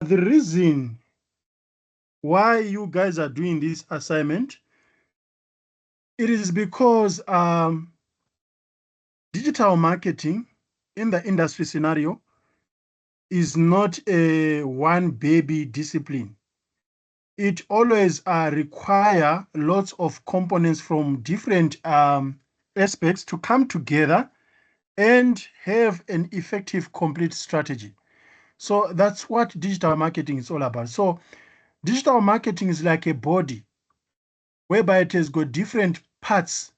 The reason why you guys are doing this assignment, it is because digital marketing in the industry scenario is not a one baby discipline. It always require lots of components from different aspects to come together and have an effective, complete strategy. So that's what digital marketing is all about. So digital marketing is like a body whereby it has got different parts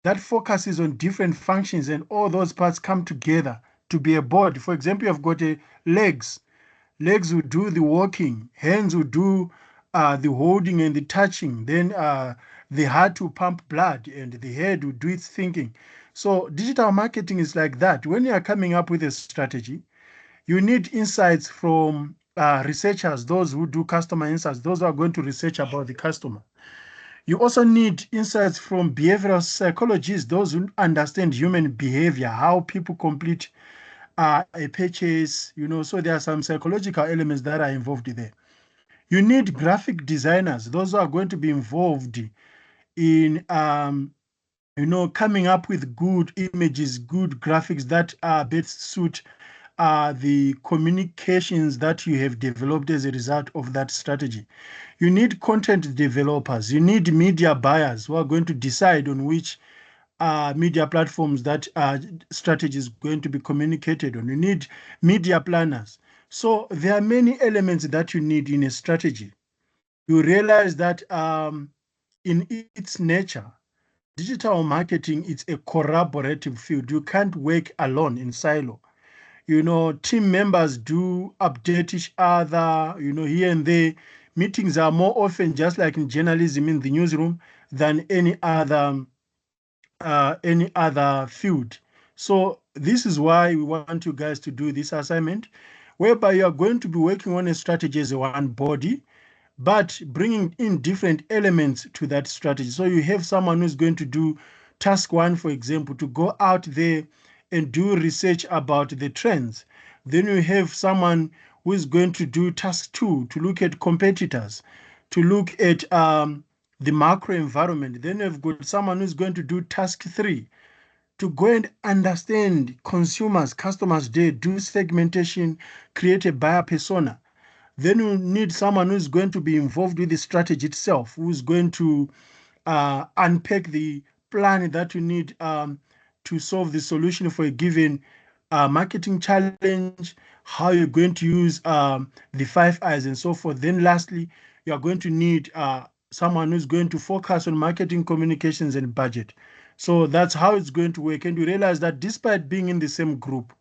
that focuses on different functions, and all those parts come together to be a body. For example, you've got legs. Legs will do the walking, hands will do the holding and the touching, then the heart will pump blood, and the head will do its thinking. So digital marketing is like that. When you are coming up with a strategy, you need insights from researchers, those who do customer insights, those who are going to research about the customer. You also need insights from behavioral psychologists, those who understand human behavior, how people complete a purchase, so there are some psychological elements that are involved there. You need graphic designers, those who are going to be involved in coming up with good images, good graphics that best suit the communications that you have developed as a result of that strategy. You need content developers, you need media buyers who are going to decide on which media platforms that strategy is going to be communicated on. You need media planners. So there are many elements that you need in a strategy. You realize that in its nature, digital marketing is a collaborative field. You can't work alone in silo. Team members do update each other, here and there. Meetings are more often, just like in journalism in the newsroom, than any other field. So this is why we want you guys to do this assignment, whereby you are going to be working on a strategy as a one body, but bringing in different elements to that strategy. So you have someone who's going to do task one, for example, to go out there and do research about the trends. Then you have someone who is going to do task two, to look at competitors, to look at the macro environment. Then you've got someone who's going to do task three, to go and understand consumers, customers, they do segmentation, create a buyer persona. Then you need someone who's going to be involved with the strategy itself, who's going to unpack the plan that you need to solve the solution for a given marketing challenge, how you're going to use the 5 I's and so forth. Then lastly, you are going to need someone who's going to focus on marketing, communications, and budget. So that's how it's going to work. And you realize that despite being in the same group,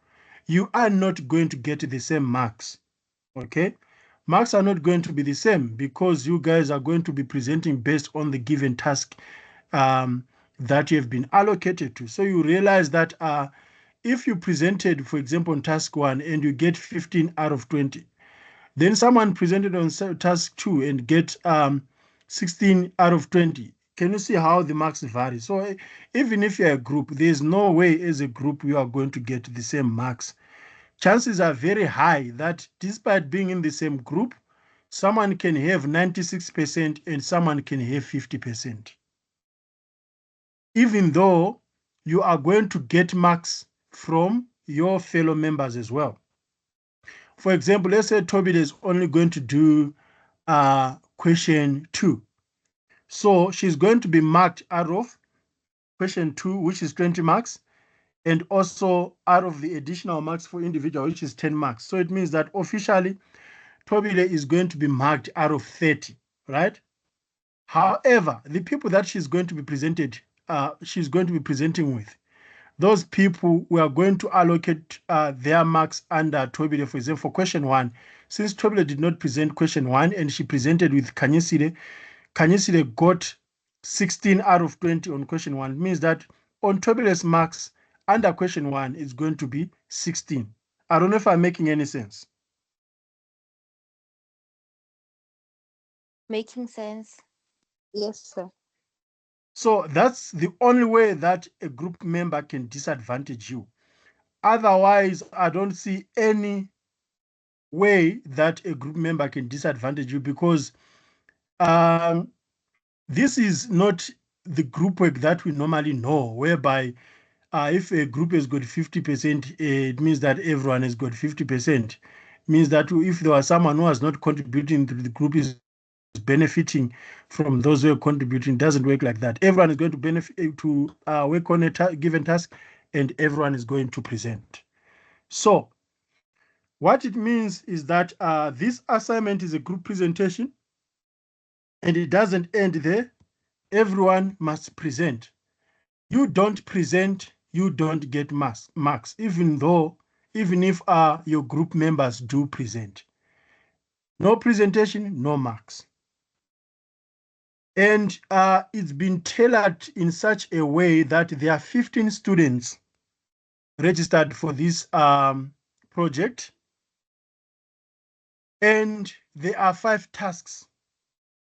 you are not going to get the same marks. Okay? Marks are not going to be the same because you guys are going to be presenting based on the given task that you have been allocated to. So you realize that if you presented, for example, on task one and you get 15 out of 20, then someone presented on task two and get 16 out of 20. Can you see how the marks vary? So even if you're a group, there's no way as a group you are going to get the same marks. Chances are very high that despite being in the same group, someone can have 96% and someone can have 50%. Even though you are going to get marks from your fellow members as well. For example, let's say Toby is only going to do question 2. So she's going to be marked out of question 2, which is 20 marks, and also out of the additional marks for individual, which is 10 marks. So it means that officially, Tobile is going to be marked out of 30, right? However, the people that she's going to be presenting with, those people, we are going to allocate their marks under Tobile. For example, for question 1, since Tobile did not present question 1 and she presented with Kanyesile got 16 out of 20 on question 1. It means that on Tobile's marks under question 1 is going to be 16. I don't know if I'm making any sense. Making sense. Yes, sir. So that's the only way that a group member can disadvantage you. Otherwise, I don't see any way that a group member can disadvantage you, because this is not the group work that we normally know, whereby if a group has got 50%, it means that everyone has got 50%. Means that if there was someone who was not contributing to the group is benefiting from those who are contributing, it doesn't work like that. Everyone is going to benefit to work on a given task, and everyone is going to present. So what it means is that this assignment is a group presentation, and it doesn't end there. Everyone must present. You don't present, you don't get marks, even if your group members do present. No presentation, no marks. And it's been tailored in such a way that there are 15 students registered for this project, and there are 5 tasks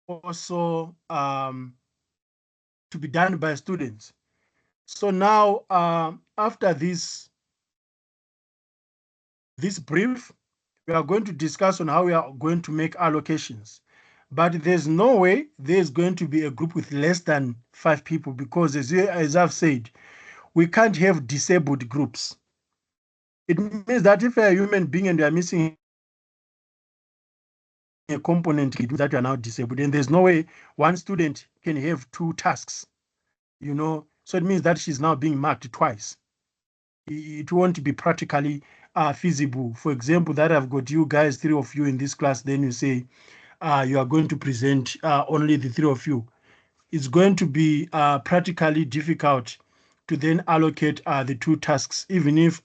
also to be done by students. So now, after this brief, we are going to discuss on how we are going to make allocations. But there's no way there's going to be a group with less than 5 people, because as I've said, we can't have disabled groups. It means that if you're a human being and you are missing a component, it means that you are now disabled. And there's no way one student can have 2 tasks, So it means that she's now being marked twice. It won't be practically feasible. For example, that I've got you guys, 3 of you in this class, then you say you are going to present only the 3 of you. It's going to be practically difficult to then allocate the 2 tasks, even if,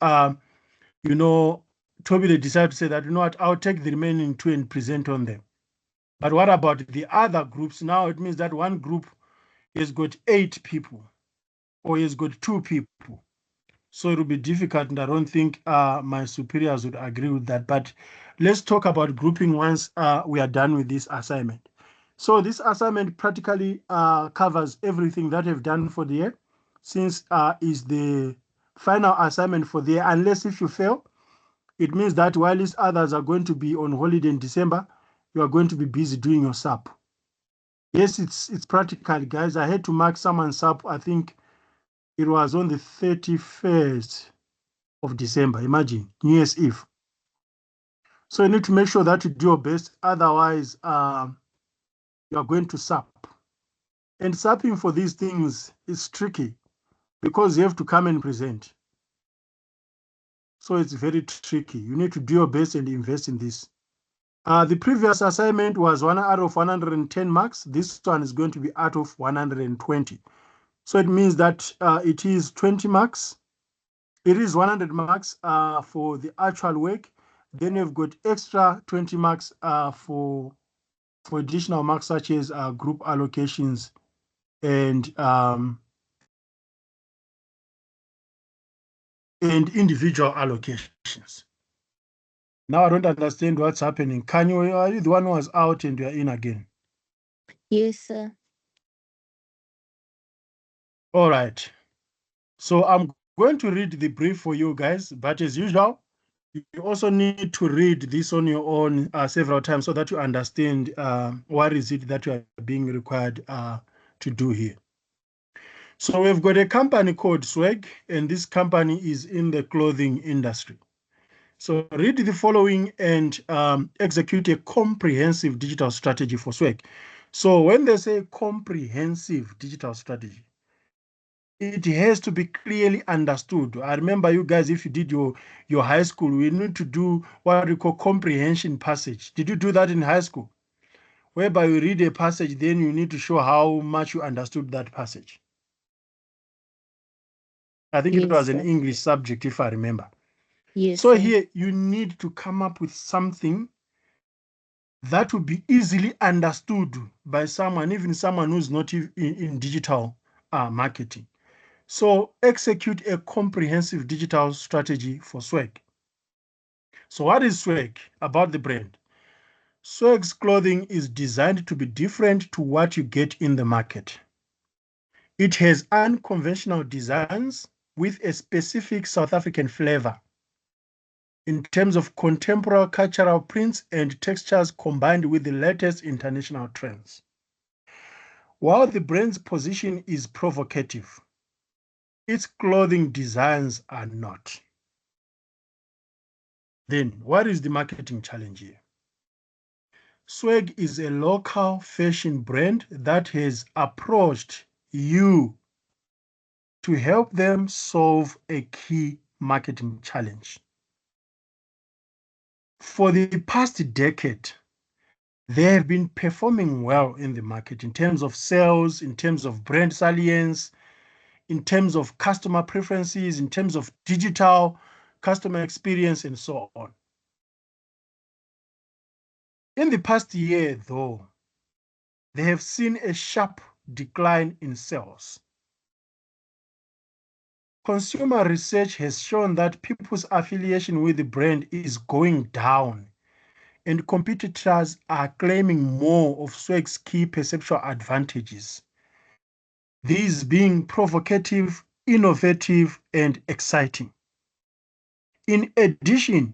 Toby, they decide to say that, what, I'll take the remaining 2 and present on them. But what about the other groups? Now it means that one group has got 8 people, or has got 2 people. So it will be difficult, and I don't think my superiors would agree with that. But let's talk about grouping once we are done with this assignment. So this assignment practically covers everything that we've done for the year, since is the final assignment for the year. Unless if you fail, it means that while these others are going to be on holiday in December, you are going to be busy doing your SAP. Yes, it's practical, guys. I had to mark someone's SAP. I think it was on the 31st of December. Imagine, New Year's Eve. So you need to make sure that you do your best. Otherwise, you are going to SAP. And SAPing for these things is tricky, because you have to come and present. So it's very tricky. You need to do your best and invest in this. The previous assignment was 1 out of 110 marks. This one is going to be out of 120. So it means that it is 20 marks. It is 100 marks for the actual work. Then you've got extra 20 marks for additional marks, such as group allocations and individual allocations. Now I don't understand what's happening. Kanye, are you the one who was out and you're in again? Yes, sir. All right. So I'm going to read the brief for you guys, but as usual, you also need to read this on your own several times, so that you understand what is it that you are being required to do here. So we've got a company called Swag, and this company is in the clothing industry. So read the following and execute a comprehensive digital strategy for Swag. So when they say comprehensive digital strategy, it has to be clearly understood. I remember you guys, if you did your high school, we need to do what we call comprehension passage. Did you do that in high school? Whereby you read a passage, then you need to show how much you understood that passage. I think it Yes, was an sir. English subject, if I remember. Yes, So sir. here you need to come up with something that will be easily understood by someone, even someone who's not in digital marketing. So execute a comprehensive digital strategy for Swag. So what is Swag? About the brand. Swag's clothing is designed to be different to what you get in the market. It has unconventional designs with a specific South African flavor. in terms of contemporary cultural prints and textures combined with the latest international trends. While the brand's position is provocative, its clothing designs are not. Then, what is the marketing challenge here? Swag is a local fashion brand that has approached you to help them solve a key marketing challenge. For the past decade, they have been performing well in the market in terms of sales, in terms of brand salience, in terms of customer preferences, in terms of digital customer experience, and so on. In the past year, though, they have seen a sharp decline in sales. Consumer research has shown that people's affiliation with the brand is going down, and competitors are claiming more of Swag's key perceptual advantages, these being provocative, innovative, and exciting. In addition,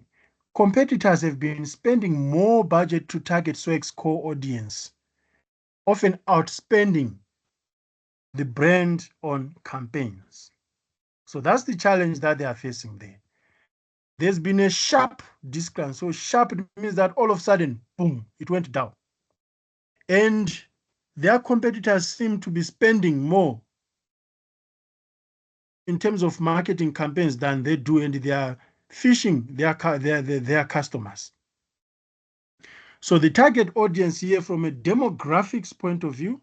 competitors have been spending more budget to target Swag's core audience, often outspending the brand on campaigns. So that's the challenge that they are facing there. There's been a sharp decline. So sharp means that all of a sudden, boom, it went down. And their competitors seem to be spending more in terms of marketing campaigns than they do, and they are fishing their customers. So the target audience here from a demographics point of view,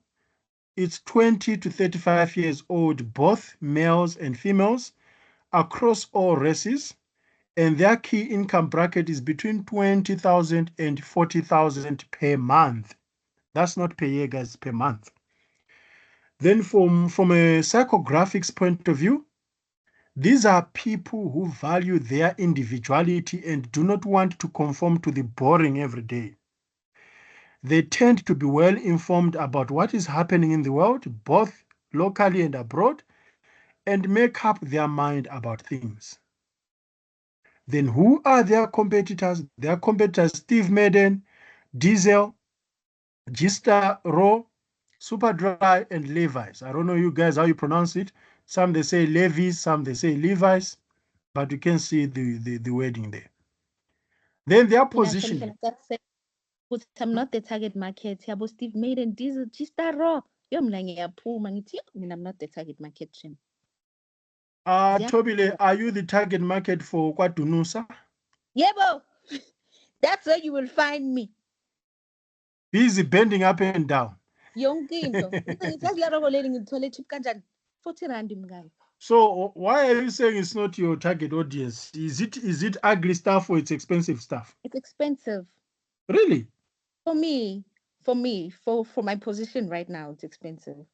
it's 20 to 35 years old, both males and females, across all races, and their key income bracket is between 20,000 and 40,000 per month. That's not per year, guys, per month. Then from a psychographics point of view, these are people who value their individuality and do not want to conform to the boring every day. They tend to be well informed about what is happening in the world, both locally and abroad, and make up their mind about things. Then who are their competitors? Their competitors, Steve Madden, Diesel, G-Star, Raw, Superdry, and Levi's. I don't know you guys how you pronounce it. Some they say Levi's, some they say Levi's, but you can see the wording there. Then their positioning. But I'm not the target market. Yabo Steve Maiden, Diesel, G-Star Raw. I'm not the target market. Tobile, are you the target market for Kwatunusa? Yebo, that's where you will find me. Busy bending up and down. So why are you saying it's not your target audience? Is it ugly stuff or it's expensive stuff? It's expensive. Really? For me, for my position right now, it's expensive.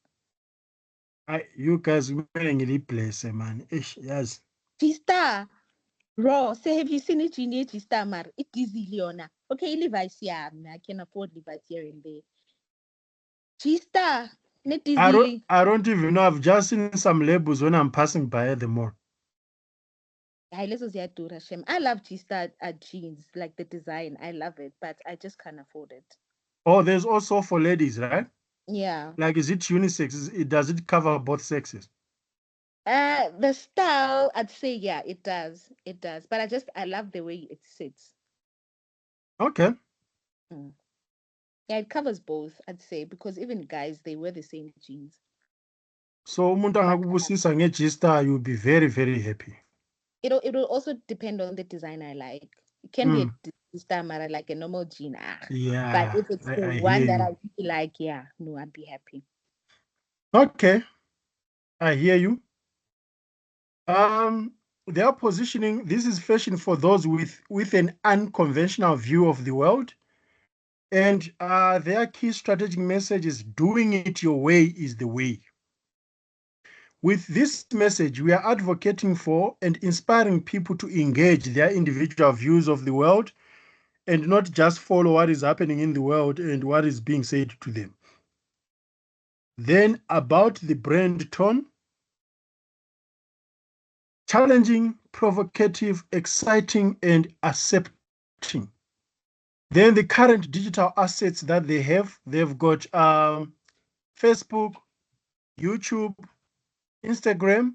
You guys wearing a place, man. Yes. G-Star Raw. Say, have you seen it in G-Star Mar? It is Leona. Okay, Levi's here. I can afford Levi's here and there. G-Star. I don't even know. I've just seen some labels when I'm passing by at the mall. I love G-Star jeans, like the design. I love it, but I just can't afford it. Oh, there's also for ladies, right? Yeah. Like, is it unisex? Does it cover both sexes? The style, I'd say, yeah, it does. It does. But I love the way it sits. Okay. Mm. Yeah, it covers both, I'd say, because even guys, they wear the same jeans. So umuntu angakubusisa nge-G-Star, you'll be very, very happy. It'll also depend on the design I like. It can be a G-Star Mara, like a normal jean. Yeah, but if it's the I one hear that you. I really like, yeah, no, I'd be happy. Okay, I hear you. Their positioning, this is fashion for those with an unconventional view of the world. And their key strategic message is doing it your way is the way. With this message, we are advocating for and inspiring people to engage their individual views of the world and not just follow what is happening in the world and what is being said to them. Then about the brand tone, challenging, provocative, exciting, and accepting. Then the current digital assets that they've got Facebook, YouTube, Instagram,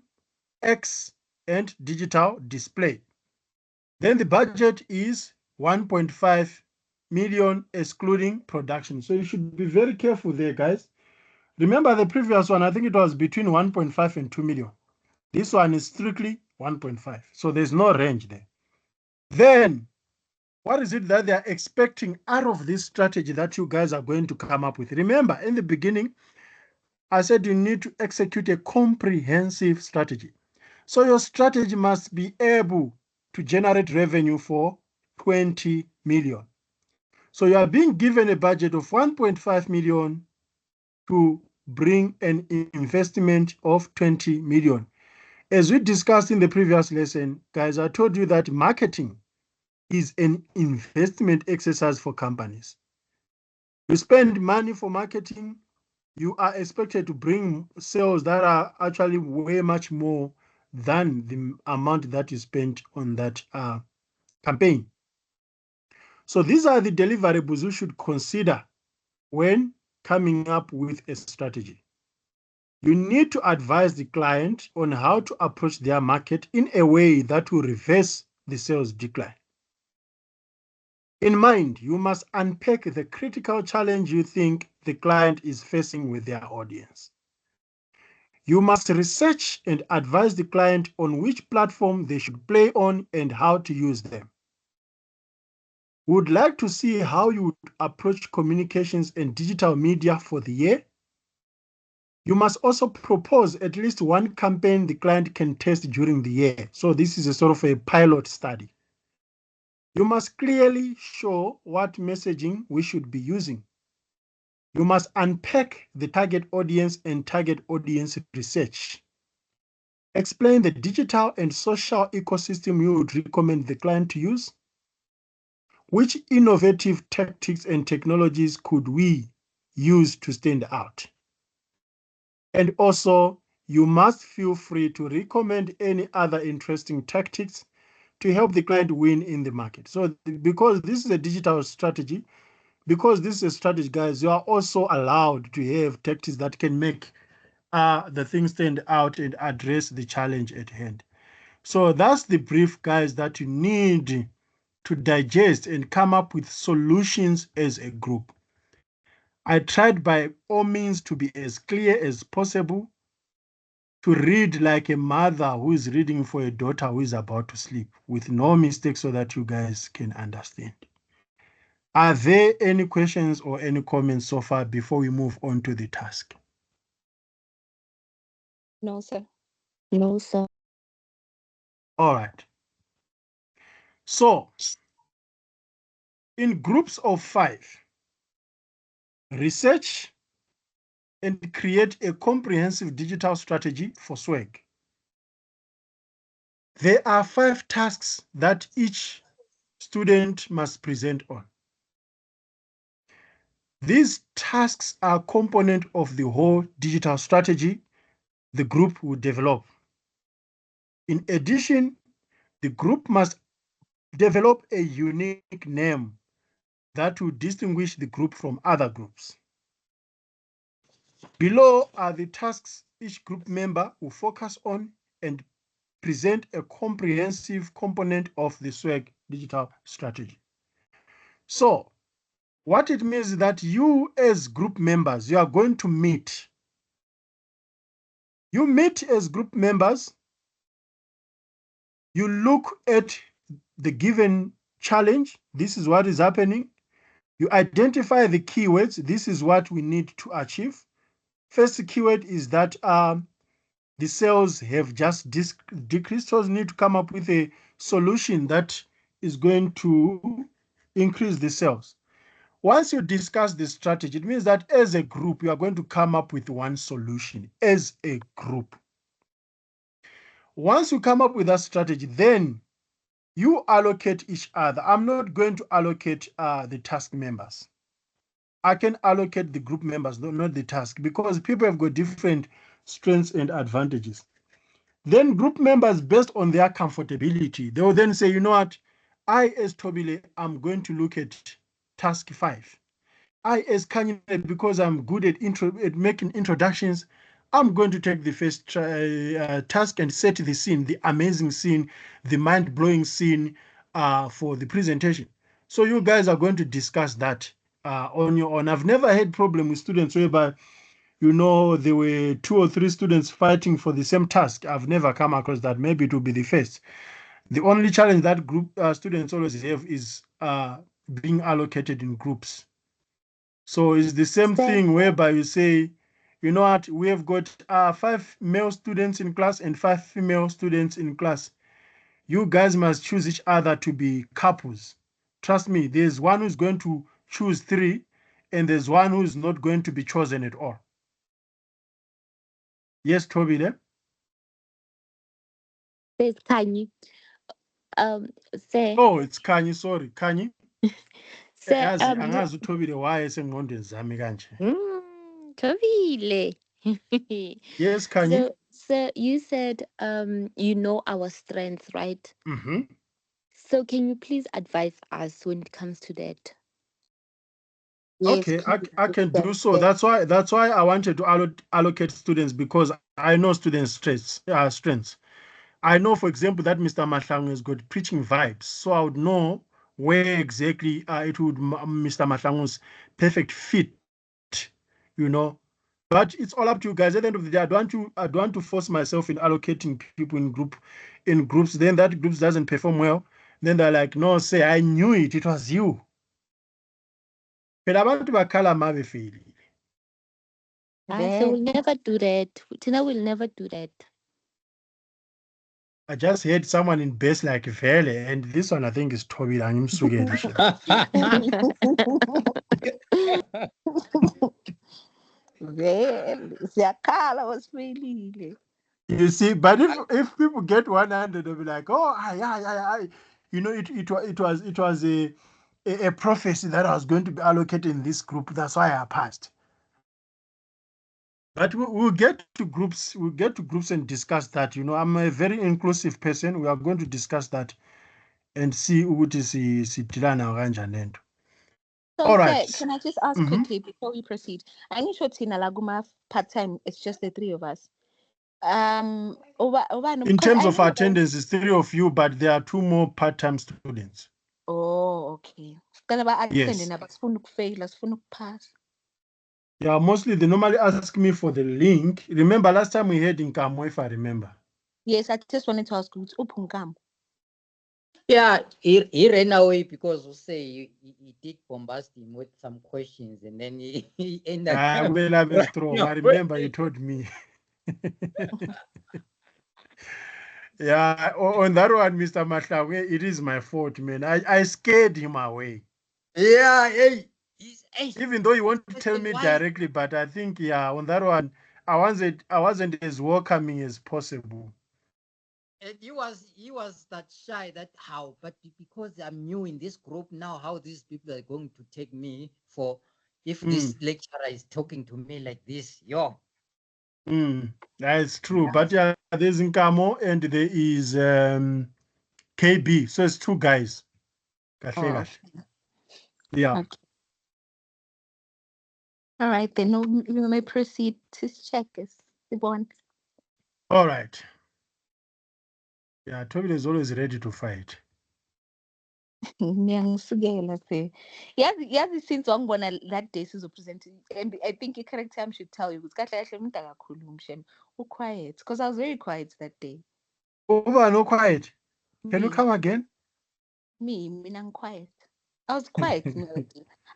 X, and digital display. Then the budget is 1.5 million excluding production. So you should be very careful there, guys. Remember the previous one, I think it was between 1.5 and 2 million. This one is strictly 1.5. So there's no range there. Then, what is it that they are expecting out of this strategy that you guys are going to come up with? Remember, in the beginning, I said you need to execute a comprehensive strategy. So your strategy must be able to generate revenue for 20 million. So you are being given a budget of 1.5 million to bring an investment of 20 million. As we discussed in the previous lesson, guys, I told you that marketing is an investment exercise for companies. You spend money for marketing, you are expected to bring sales that are actually way much more than the amount that you spent on that campaign. So these are the deliverables you should consider when coming up with a strategy. You need to advise the client on how to approach their market in a way that will reverse the sales decline. In mind, you must unpack the critical challenge you think the client is facing with their audience. You must research and advise the client on which platform they should play on and how to use them. We would like to see how you would approach communications and digital media for the year. You must also propose at least one campaign the client can test during the year. So this is a sort of a pilot study. You must clearly show what messaging we should be using. You must unpack the target audience and target audience research. Explain the digital and social ecosystem you would recommend the client to use. Which innovative tactics and technologies could we use to stand out? And also, you must feel free to recommend any other interesting tactics to help the client win in the market. So because this is a digital strategy, because this is a strategy, guys, you are also allowed to have tactics that can make the thing stand out and address the challenge at hand. So that's the brief, guys, that you need to digest and come up with solutions as a group. I tried by all means to be as clear as possible, to read like a mother who is reading for a daughter who is about to sleep with no mistakes so that you guys can understand. Are there any questions or any comments so far before we move on to the task? No, sir. No, sir. All right. So, in groups of 5, research and create a comprehensive digital strategy for swag. There are 5 tasks that each student must present on. These tasks are a component of the whole digital strategy the group will develop. In addition, the group must develop a unique name that will distinguish the group from other groups. Below are the tasks each group member will focus on and present a comprehensive component of the SWAG digital strategy. So, what it means is that you as group members, you are going to meet. You meet as group members, you look at the given challenge, this is what is happening. You identify the keywords, this is what we need to achieve. First keyword is that the sales have just decreased, so we need to come up with a solution that is going to increase the sales. Once you discuss the strategy, it means that as a group, you are going to come up with one solution as a group. Once you come up with that strategy, then you allocate each other. I'm not going to allocate the task members. I can allocate the group members, not the task, because people have got different strengths and advantages. Then group members, based on their comfortability, they will then say, you know what, I as Tobile, I'm going to look at task 5. I as Kanye, because I'm good at making introductions, I'm going to take the first task and set the scene, the amazing scene, the mind-blowing scene for the presentation. So you guys are going to discuss that on your own. I've never had problem with students whereby, there were 2 or 3 students fighting for the same task. I've never come across that. Maybe it will be the first. The only challenge that group students always have is being allocated in groups. So it's the same thing whereby you say, you know what, we have got 5 male students in class and 5 female students in class. You guys must choose each other to be couples. Trust me, there's one who's going to choose 3, and there's one who's not going to be chosen at all. Yes, Toby, there? There's Kanye. Say. Oh, it's Kanye, sorry. Kanye. Say, Angazi uThobile why esengqondweni zami kanje. Tobile. Yes, Kanye. So you said you know our strengths, right? Mm-hmm. So can you please advise us when it comes to that? Yes, Okay, please. I can do so. Yes. That's why I wanted to allocate students, because I know students' strengths. I know, for example, that Mr. Mahlangu has got preaching vibes, so I would know where exactly it would Mr. Mahlangu's perfect fit, you know. But it's all up to you guys. At the end of the day, I don't want to force myself in allocating people in groups. Then that groups doesn't perform well. Then they're like, no, say I knew it. It was you. Phela abantu bakhala ma befelile. So we'll never do that. Tina will never do that. I just heard someone in bass like Vele, and this one I think is Toby Angimsukeli. Siyakhala wasifelile. You see, but if people get 100, they'll be like, oh, I. It was a prophecy that I was going to be allocated in this group. That's why I passed. But we'll get to groups. We'll get to groups and discuss that. I'm a very inclusive person. We are going to discuss that and see what is Sitilana Ranjanendo. So, All right. can I just ask quickly before we proceed? I need to Tina Laguma part-time. It's just the 3 of us. In terms of attendance, it's 3 of you, but there are 2 more part-time students. Oh, okay. Yes. Yeah, mostly they normally ask me for the link. Remember last time we had in Kamo, if I remember. Yes, I just wanted to ask you. It's Upungam. Yeah, he ran away because he did bombast him with some questions, and then he ended up. I remember you told me. Yeah, on that one, Mr. Mahlangu, it is my fault, man. I scared him away. Yeah, hey. Even though he won't tell me directly, but I think, yeah, on that one, I wasn't as welcoming as possible. And he was that shy, that how, but because I'm new in this group now, how these people are going to take me for if this lecturer is talking to me like this, yo. That's true. But yeah, there's Nkamo and there is KB. So it's 2 guys. Oh. Yeah. Okay. All right, then we may proceed to check us. All right. Yeah, Toby is always ready to fight. Ngiyangisukela se. Yazi since wangibona that day sizopresent, and I think the correct time should tell you ukuthi kahle kahle umuntu akakhulumi shem. Quiet, because I was very quiet that day. Uba no quiet. Can you come again? Mina I'm quiet. I was quiet.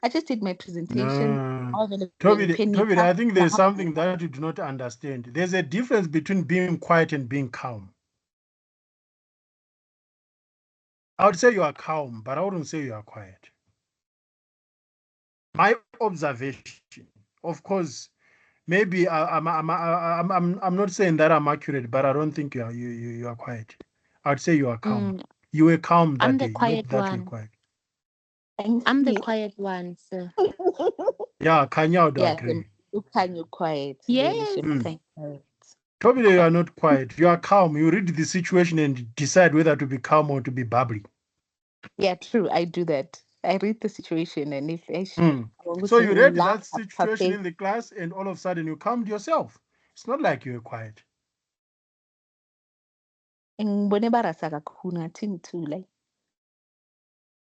I just did my presentation. Toby, I think there's something that you do not understand. There's a difference between being quiet and being calm. I would say you are calm, but I wouldn't say you are quiet. My observation, of course, maybe I'm not saying that I'm accurate, but I don't think you are quiet. I would say you are calm. You were calm that I'm the day. quiet one. Quiet. I'm the quiet one, sir. Yeah, Kanya would agree. You quiet. Yes. Tobile, you are not quiet. You are calm. You read the situation and decide whether to be calm or to be bubbly. Yeah, true. I do that. I read the situation, and if So you read laugh, that situation in the class and all of a sudden you calmed yourself. It's not like you were quiet. ngibone barasa kakhulu ngathi ngithule.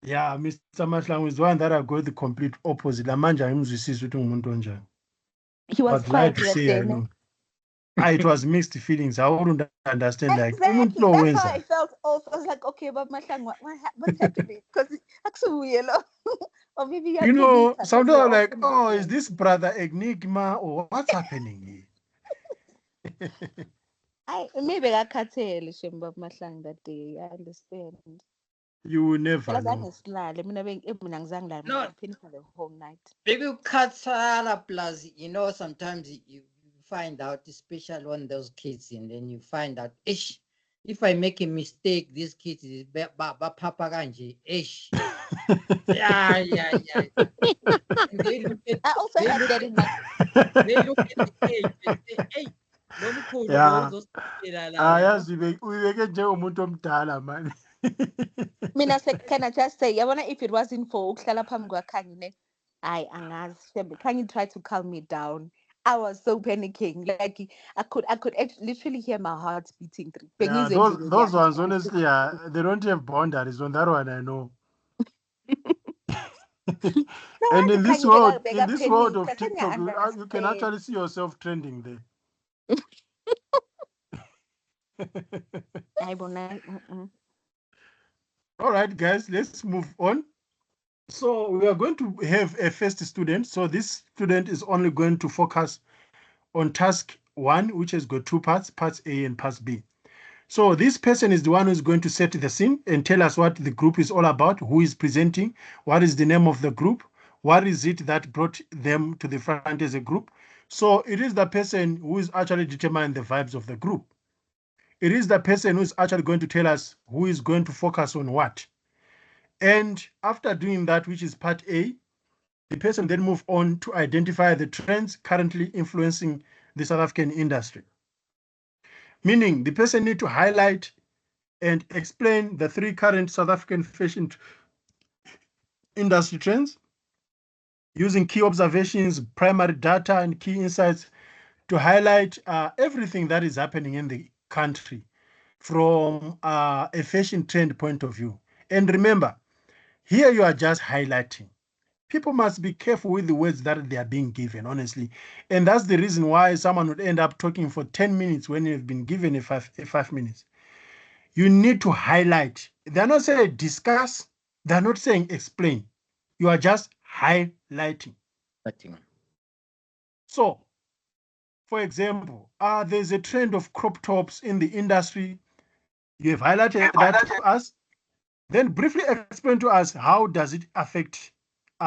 Yeah, Mr. Mahlangu is one that I go the complete opposite. Amanje angimzwisisi ukuthi ngumuntu onjani. He was But lie quiet to that say, day. I know. It was mixed feelings. I wouldn't understand like umuntu Exactly. lo That's how I wenza. felt also. I was like, okay, but Mahlang, what's happening? Because or maybe You know, because sometimes we're I'm like, often oh, is different. this brother Enigma or what's happening here? Maybe I bekakhathele shem baba Mahlang that day. I understand. You will never Phela know. zange silale. Mina ngizange lala. No. Mina for the whole night. Maybe khathala plus, sometimes you find out, especially on those kids, and then you find out, ish, if I make a mistake, these kids is papa kanje, ish. Yeah. And they look at I also they had look that at in my they look at the age and say, hey, lo mkhulu lo Yeah. uzositela la, Yazi ubeke njengomuntu omdala man. Mina can I just say, yabona if it wasn't for ukuhlala phambi kwakhanyi ne, I angazi shembe. Khanyi tried to calm me down. I was so panicking. Like I could literally hear my heart beating. Yeah, those ones honestly, they don't have boundaries. On that one, I know. No And wonder in this Khanyi world, panic. of I can't TikTok, you can understand. actually see yourself trending there. All right, guys, let's move on. So we are going to have a first student. So this student is only going to focus on task 1, which has got 2 parts, parts A and parts B. So this person is the one who's going to set the scene and tell us what the group is all about, who is presenting, what is the name of the group, what is it that brought them to the front as a group. So it is the person who is actually determining the vibes of the group. It is the person who is actually going to tell us who is going to focus on what. And after doing that, which is part A, the person then move on to identify the trends currently influencing the South African industry. Meaning the person need to highlight and explain the 3 current South African fashion industry trends using key observations, primary data, and key insights to highlight everything that is happening in the country from a fashion trend point of view. And remember, here you are just highlighting. People must be careful with the words that they are being given, honestly. And that's the reason why someone would end up talking for 10 minutes when you've been given a 5 minutes. You need to highlight. They're not saying discuss. They're not saying explain. You are just highlighting. So, for example, there's a trend of crop tops in the industry. You have highlighted that to us. Then briefly explain to us how does it affect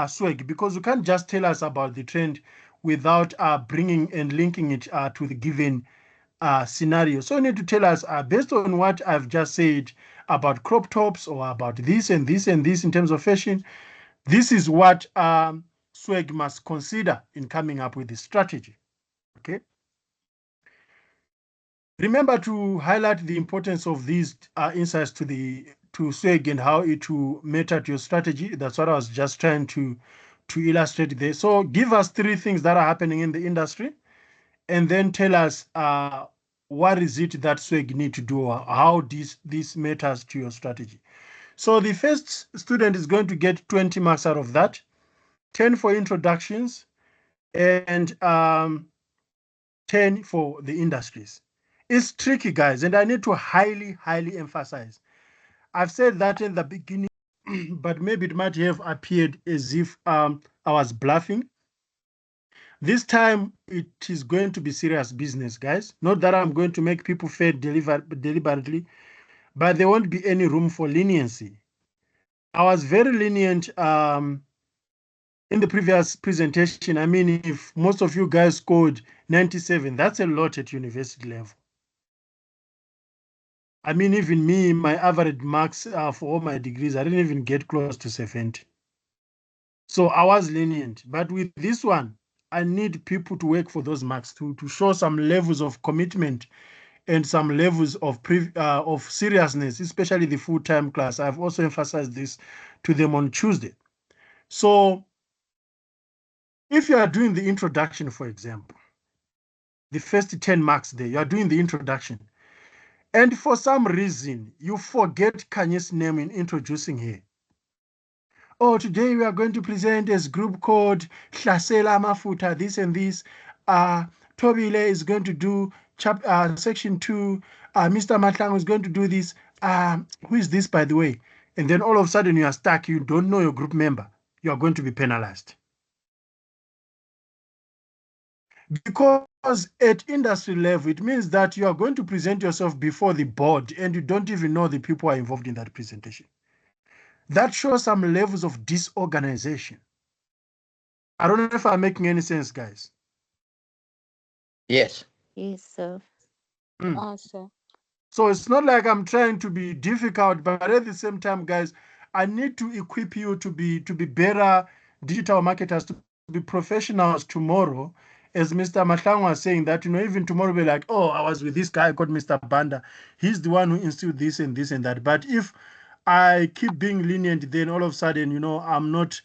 swag, because you can't just tell us about the trend without bringing and linking it to the given scenario. So you need to tell us based on what I've just said about crop tops or about this and this and this in terms of fashion, this is what swag must consider in coming up with this strategy. Okay. Remember to highlight the importance of these insights to swag and how it will matter to your strategy. That's what I was just trying to illustrate there. So give us 3 things that are happening in the industry, and then tell us what is it that swag need to do, or how this matters to your strategy. So the first student is going to get 20 marks out of that, 10 for introductions, and 10 for the industries. It's tricky, guys, and I need to highly emphasize. I've said that in the beginning, but maybe it might have appeared as if I was bluffing. This time, it is going to be serious business, guys. Not that I'm going to make people fail deliberately, but there won't be any room for leniency. I was very lenient in the previous presentation. I mean, if most of you guys scored 97, that's a lot at university level. I mean, even me, my average marks for all my degrees, I didn't even get close to 70. So I was lenient. But with this one, I need people to work for those marks to show some levels of commitment and some levels of seriousness, especially the full-time class. I've also emphasized this to them on Tuesday. So if you are doing the introduction, for example, the first 10 marks there, you are doing the introduction, and for some reason you forget Kanye's name in introducing her. Oh, today we are going to present as group code Hlasela Mafuta, this and this. Tobile is going to do section 2. Mr. Matlang is going to do this. Who is this, by the way? And then all of a sudden you are stuck. You don't know your group member. You are going to be penalized. Because at industry level, it means that you are going to present yourself before the board and you don't even know the people who are involved in that presentation. That shows some levels of disorganization. I don't know if I'm making any sense, guys. Yes. Yes, sir. Awesome. So it's not like I'm trying to be difficult, but at the same time, guys, I need to equip you to be better digital marketers, to be professionals tomorrow. As Mr. Matlang was saying that, even tomorrow we're like, oh, I was with this guy called Mr. Banda. He's the one who instilled this and this and that. But if I keep being lenient, then all of a sudden, I'm not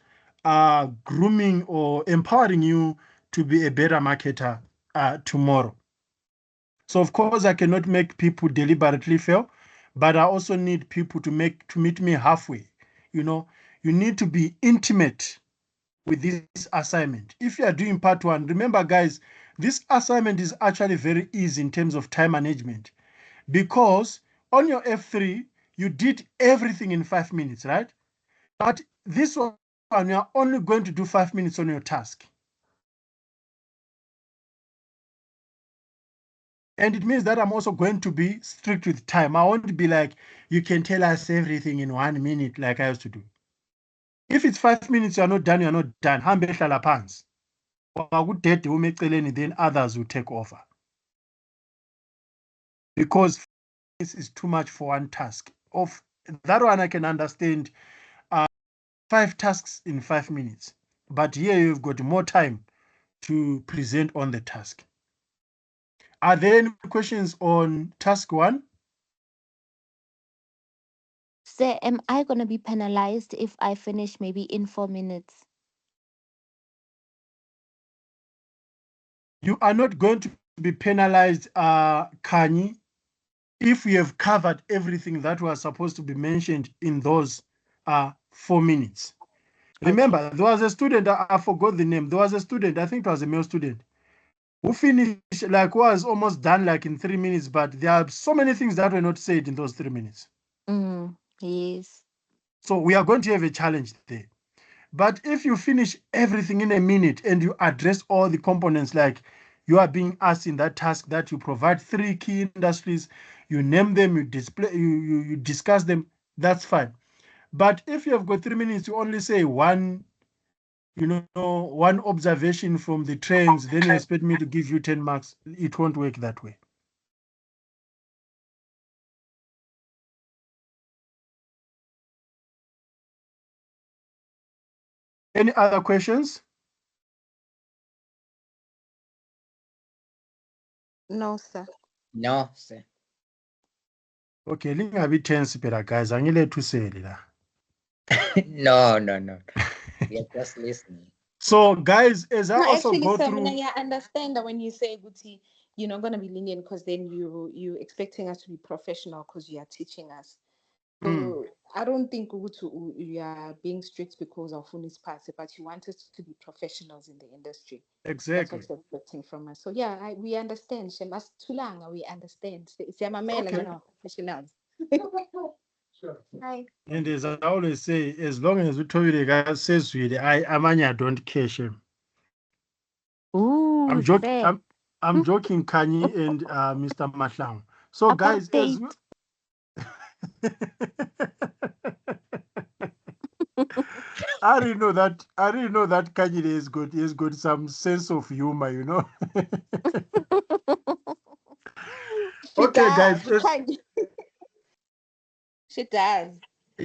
grooming or empowering you to be a better marketer tomorrow. So of course I cannot make people deliberately fail, but I also need people to meet me halfway. You need to be intimate with this assignment. If you are doing part 1, remember guys, this assignment is actually very easy in terms of time management, because on your F3 you did everything in 5 minutes, right? But this one you are only going to do 5 minutes on your task. And it means that I'm also going to be strict with time. I won't be like, you can tell us everything in 1 minute like I used to do. If it's 5 minutes, you're not done, Hambe hlala phansi. Wakudede ume eceleni, then others will take over. Because this is too much for one task. Of that one I can understand, 5 tasks in 5 minutes. But here you've got more time to present on the task. Are there any questions on task 1? Sir, am I going to be penalized if I finish maybe in 4 minutes? You are not going to be penalized, Kanye, if we have covered everything that was supposed to be mentioned in those 4 minutes. Remember, Okay. there was a student, I forgot the name. There was a student, I think it was a male student, who finished, was almost done in 3 minutes, but there are so many things that were not said in those 3 minutes. Yes. So we are going to have a challenge there. But if you finish everything in a minute and you address all the components, like you are being asked in that task that you provide 3 key industries, you name them, you display, you discuss them, that's fine. But if you have got 3 minutes, you only say one observation from the trends, then you expect me to give you 10 marks. It won't work that way. Any other questions? No, sir. No, sir. Okay, lingabi tense phela guys, angilethu la. No. We are just listening. So guys, as I No, also actually, go sir, through, I understand that when you say Guti, you're not gonna be lenient because then you expecting us to be professional because you are teaching us. So I don't think you are being strict because our phone is passive, but you want us to be professionals in the industry. That's exactly. what you're expecting from us. So yeah, we understand. Shemas Tulanga, we understand. Siyamamela Okay. professionals. Hi. And as I always say, as long as Utobile guys says really, Amanya don't care him. Ooh, I'm joking. sir. I'm joking, Kanye and Mr. Matlang. So guys, as Apartheid. I really know that Kanye is good. He's got some sense of humor. She Okay, guys. does. She does.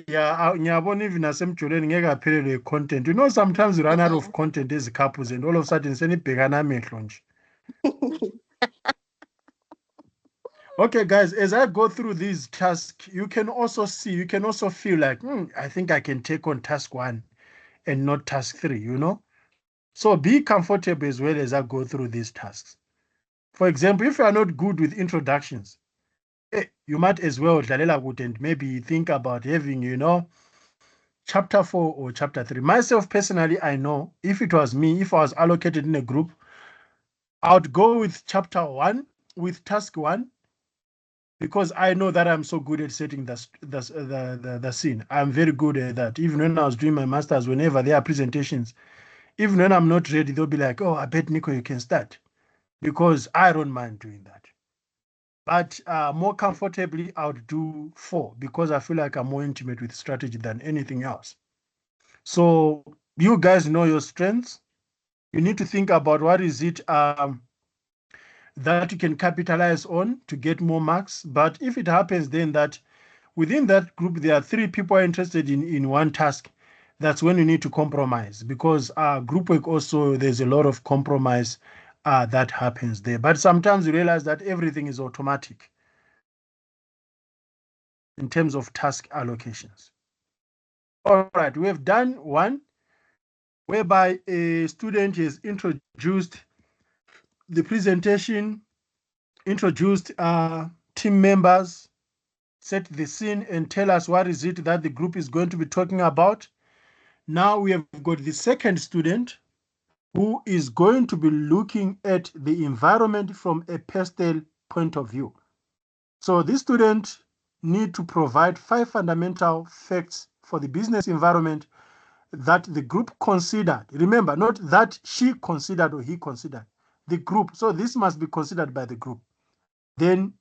Yeah, ngiyabona even nasemjoleni ngeke aphelelwe content. You know, sometimes you run out of content as couples and all of a sudden senibhekana amehlo nje. Okay, guys, as I go through these tasks, you can also feel like, I think I can take on task 1 and not task 3, you know? So be comfortable as well as I go through these tasks. For example, if you are not good with introductions, you might as well dlalela kude and maybe think about having, you know, chapter 4 or chapter 3. Myself personally, I know if it was me, if I was allocated in a group, I would go with chapter 1, with task 1, because I know that I'm so good at setting the scene. I'm very good at that. Even when I was doing my masters, whenever there are presentations, even when I'm not ready, they'll be like, oh, I bet Nico, you can start, because I don't mind doing that. But more comfortably, I would do 4 because I feel like I'm more intimate with strategy than anything else. So you guys know your strengths. You need to think about what is it that you can capitalize on to get more marks. But if it happens then that within that group, there are 3 people interested in one task, that's when you need to compromise, because group work also, there's a lot of compromise that happens there. But sometimes you realize that everything is automatic in terms of task allocations. All right, we have done 1, whereby a student has introduced the presentation, introduced team members, set the scene, and tell us what is it that the group is going to be talking about. Now we have got the second student who is going to be looking at the environment from a pastel point of view. So this student need to provide 5 fundamental facts for the business environment that the group considered. Remember, not that she considered or he considered, the group. So this must be considered by the group. Then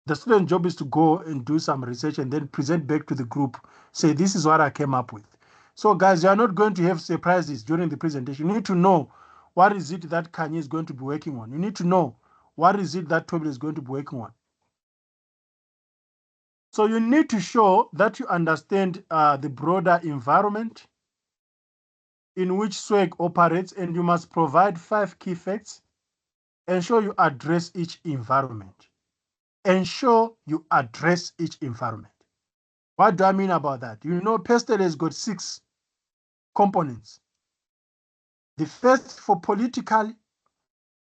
the student's job is to go and do some research and then present back to the group, say, this is what I came up with. So guys, you are not going to have surprises during the presentation. You need to know what is it that Kanye is going to be working on. You need to know what is it that Toby is going to be working on. So you need to show that you understand the broader environment in which SWAG operates, and you must provide 5 key facts. Ensure you address each environment. Ensure you address each environment. What do I mean about that? You know, pastel has got 6 components. The first for political,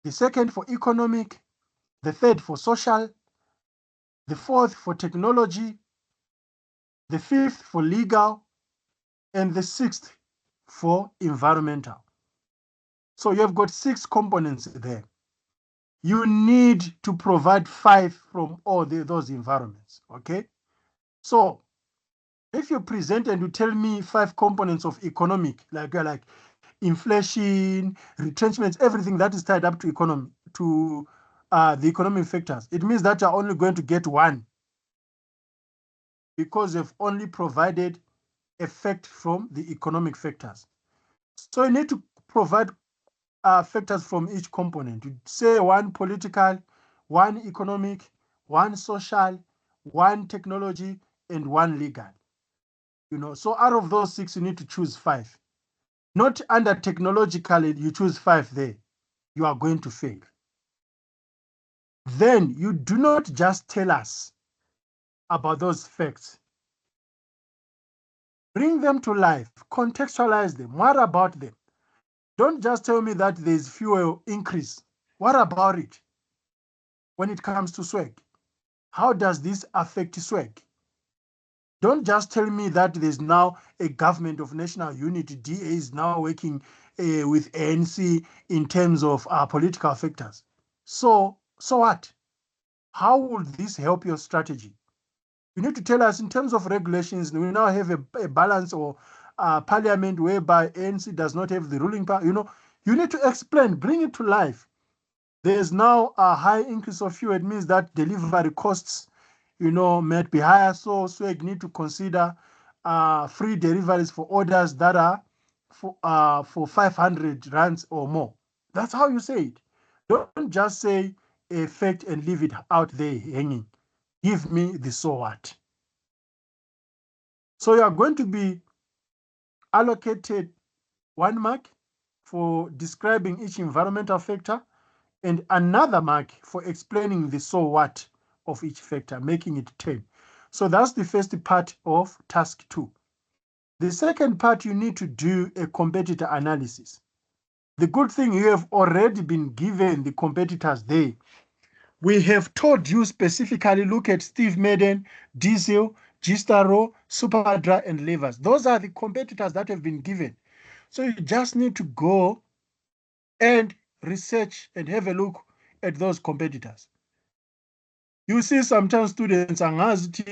the second for economic, the third for social, the fourth for technology, the fifth for legal, and the 6th for environmental. So you have got 6 components there. You need to provide 5 from all those environments, okay? So if you present and you tell me 5 components of economic, like inflation, retrenchments, everything that is tied up to economy, to the economic factors, it means that you're only going to get 1, because you've only provided effect from the economic factors. So you need to provide factors from each component. You say 1 political, 1 economic, 1 social, 1 technology, and 1 legal. You know, so out of those 6, you need to choose 5. Not under technologically, you choose 5 there. You are going to fail. Then you do not just tell us about those facts. Bring them to life, contextualize them. What about them? Don't just tell me that there's fuel increase. What about it? When it comes to SWAG, how does this affect SWAG? Don't just tell me that there's now a government of national unity. DA is now working with ANC in terms of political factors. So what? How will this help your strategy? You need to tell us in terms of regulations. We now have a balance or parliament whereby ANC does not have the ruling power. You know, you need to explain, bring it to life. There's now a high increase of fuel. It means that delivery costs, you know, might be higher. So SWAG need to consider free deliveries for orders that are for 500 rands or more. That's how you say it. Don't just say a fact and leave it out there hanging. Give me the so what. So you are going to be allocated 1 mark for describing each environmental factor and another mark for explaining the so what of each factor, making it 10. So that's the first part of task 2. The second part, you need to do a competitor analysis. The good thing, you have already been given the competitors there. We have told you specifically, look at Steve Madden, Diesel, Gistaro, Superdry, and Levers. Those are the competitors that have been given. So you just need to go and research and have a look at those competitors. You see sometimes students angazi,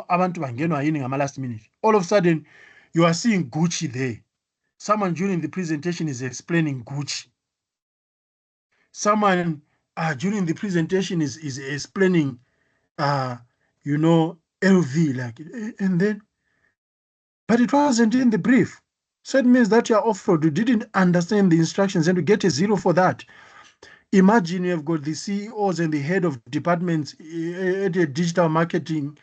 abantu bangenwa yini ngama last minute. All of a sudden, you are seeing Gucci there. Someone during the presentation is explaining Gucci. Someone during the presentation is explaining, LV, like, and then, but it wasn't in the brief. So it means that your off-road, you didn't understand the instructions and you get a 0 for that. Imagine you have got the CEOs and the head of departments at a digital marketing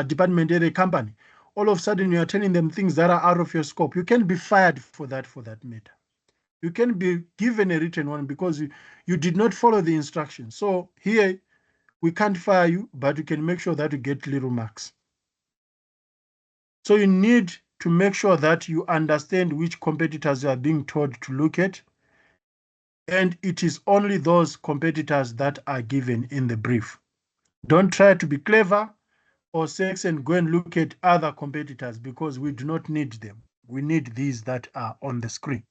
department at a company. All of a sudden, you are telling them things that are out of your scope. You can be fired for that matter. You can be given a written one because you did not follow the instructions. So here, we can't fire you, but you can make sure that you get little marks. So you need to make sure that you understand which competitors you are being told to look at. And it is only those competitors that are given in the brief. Don't try to be clever or sex and go and look at other competitors because we do not need them. We need these that are on the screen.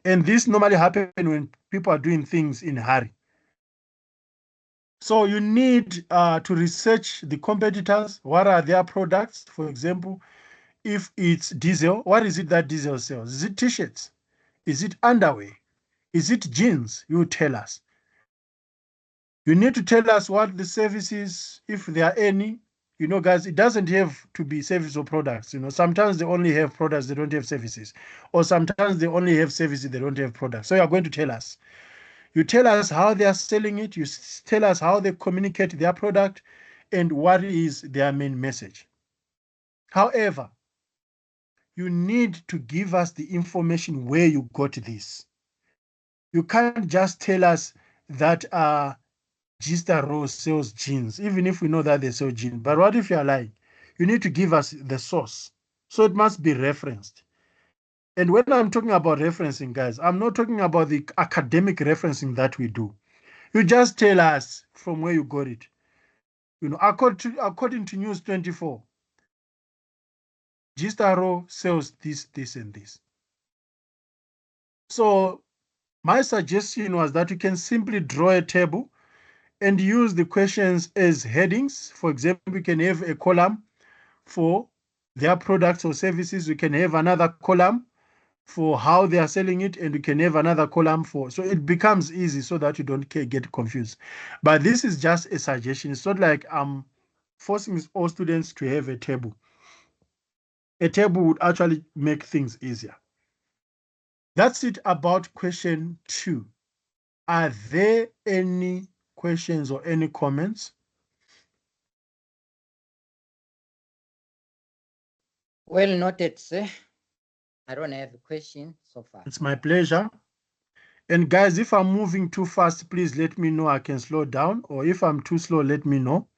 And this normally happens when people are doing things in a hurry. So you need to research the competitors. What are their products? For example, if it's Diesel, what is it that Diesel sells? Is it t-shirts? Is it underwear? Is it jeans? You tell us. You need to tell us what the services, if there are any. Guys, it doesn't have to be service or products. Sometimes they only have products, they don't have services. Or sometimes they only have services, they don't have products. So you're going to tell us. You tell us how they are selling it. You tell us how they communicate their product and what is their main message. However, you need to give us the information where you got this. You can't just tell us that Gista Rose sells jeans, even if we know that they sell jeans. But what if you are lying? You need to give us the source. So it must be referenced. And when I'm talking about referencing, guys, I'm not talking about the academic referencing that we do. You just tell us from where you got it. According to News 24, Gistaro sells this, and this. So my suggestion was that you can simply draw a table and use the questions as headings. For example, we can have a column for their products or services. We can have another column for how they are selling it, and we can have another column so it becomes easy so that you don't get confused. But this is just a suggestion. It's not like I'm forcing all students to have a table. A table would actually make things easier. That's it about question 2. Are there any questions or any comments? Well noted, sir. I don't have a question so far. It's my pleasure. And guys, if I'm moving too fast, please let me know. I can slow down. Or if I'm too slow, let me know.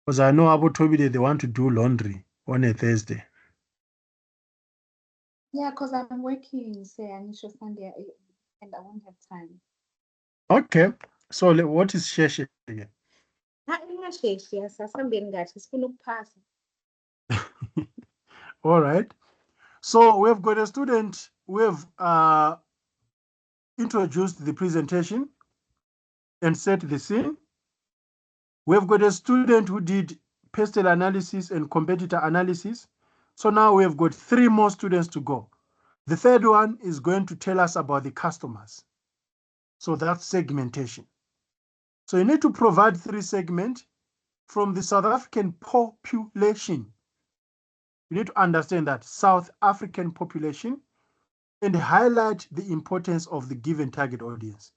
Because I know Abu Toby, they want to do laundry on a Thursday. Yeah, because I'm working, say, initial Sunday, and I won't have time. Okay. So what is Sheshe again? All right. So we've got a student. We've introduced the presentation and set the scene. We've got a student who did pestle analysis and competitor analysis. So now we've got 3 more students to go. The third one is going to tell us about the customers. So that's segmentation. So you need to provide 3 segments from the South African population. You need to understand that South African population and highlight the importance of the given target audience.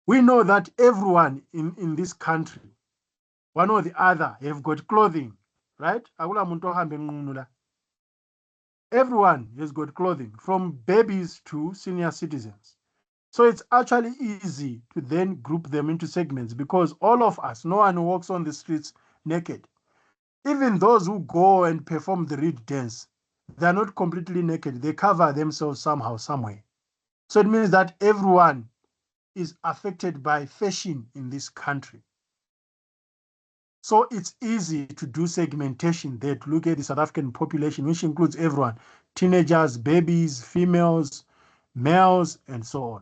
We know that everyone in this country, one or the other, have got clothing. right? Everyone has got clothing, from babies to senior citizens. So it's actually easy to then group them into segments, because all of us, no one walks on the streets naked. Even those who go and perform the reed dance, they're not completely naked. They cover themselves somehow, somewhere. So it means that everyone is affected by fashion in this country. So it's easy to do segmentation there, to look at the South African population, which includes everyone: teenagers, babies, females, males, and so on.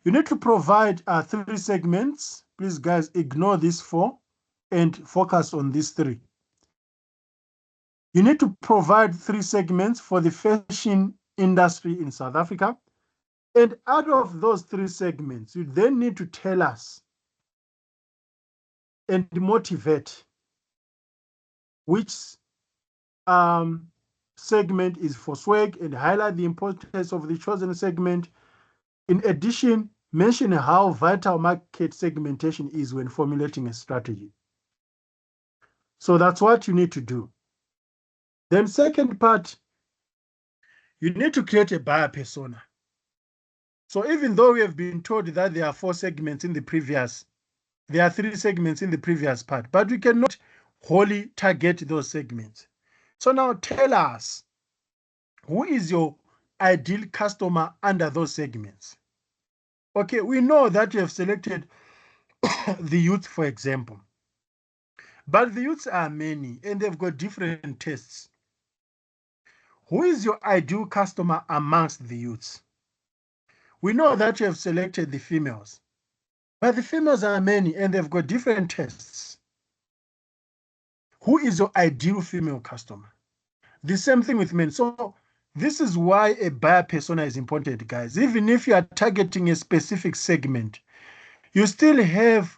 You need to provide 3 segments. Please, guys, ignore these 4 and focus on these 3. You need to provide 3 segments for the fashion industry in South Africa. And out of those 3 segments, you then need to tell us and motivate which segment is for swag, and highlight the importance of the chosen segment. In addition, mention how vital market segmentation is when formulating a strategy. So that's what you need to do. Then second part, you need to create a buyer persona. So even though we have been told that there are 4 segments in the previous, there are 3 segments in the previous part, but we cannot wholly target those segments. So now tell us, who is your ideal customer under those segments? Okay, we know that you have selected the youth, for example, but the youths are many and they've got different tastes. Who is your ideal customer amongst the youths? We know that you have selected the females, but the females are many and they've got different tastes. Who is your ideal female customer? The same thing with men. So this is why a buyer persona is important, guys. Even if you are targeting a specific segment, you still have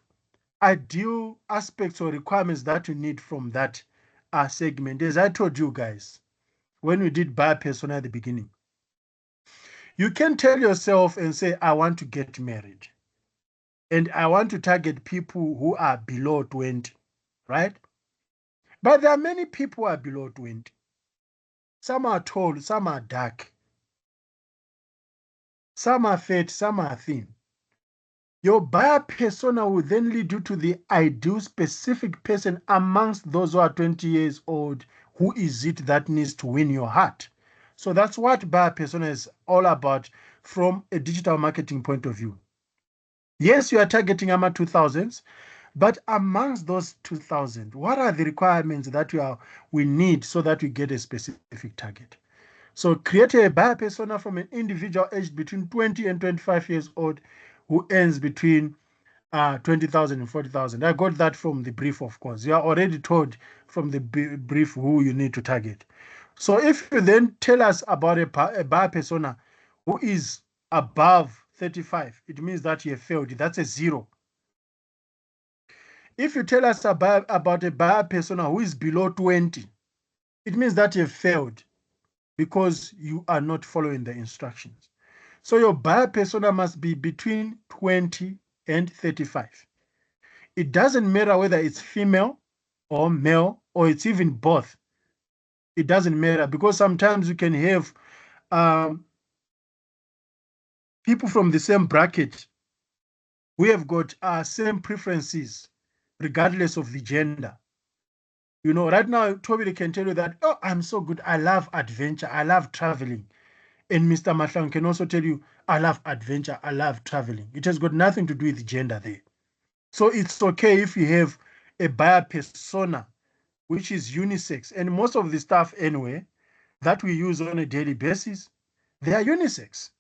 ideal aspects or requirements that you need from that segment. As I told you guys, when we did buyer persona at the beginning, you can tell yourself and say, I want to get married, and I want to target people who are below 20, right? But there are many people who are below 20. Some are tall, some are dark, some are fat, some are thin. Your buyer persona will then lead you to the ideal specific person amongst those who are 20 years old. Who is it that needs to win your heart? So that's what buyer persona is all about from a digital marketing point of view. Yes, you are targeting AMA 2000s, but amongst those 2000, what are the requirements that we need so that we get a specific target? So create a buyer persona from an individual aged between 20 and 25 years old who earns between 20,000 and 40,000. I got that from the brief, of course. You are already told from the brief who you need to target. So if you then tell us about a buyer persona who is above 35, it means that you have failed. That's a 0. If you tell us about a buyer persona who is below 20, it means that you have failed because you are not following the instructions. So your buyer persona must be between 20 and 35. It doesn't matter whether it's female or male, or it's even both. It doesn't matter, because sometimes you can have people from the same bracket who have got same preferences regardless of the gender. You know, right now, Toby can tell you that, oh, I'm so good. I love adventure. I love traveling. And Mr. Mahlang can also tell you, I love adventure. I love traveling. It has got nothing to do with gender there. So it's okay if you have a buyer persona which is unisex. And most of the stuff anyway that we use on a daily basis, they are unisex.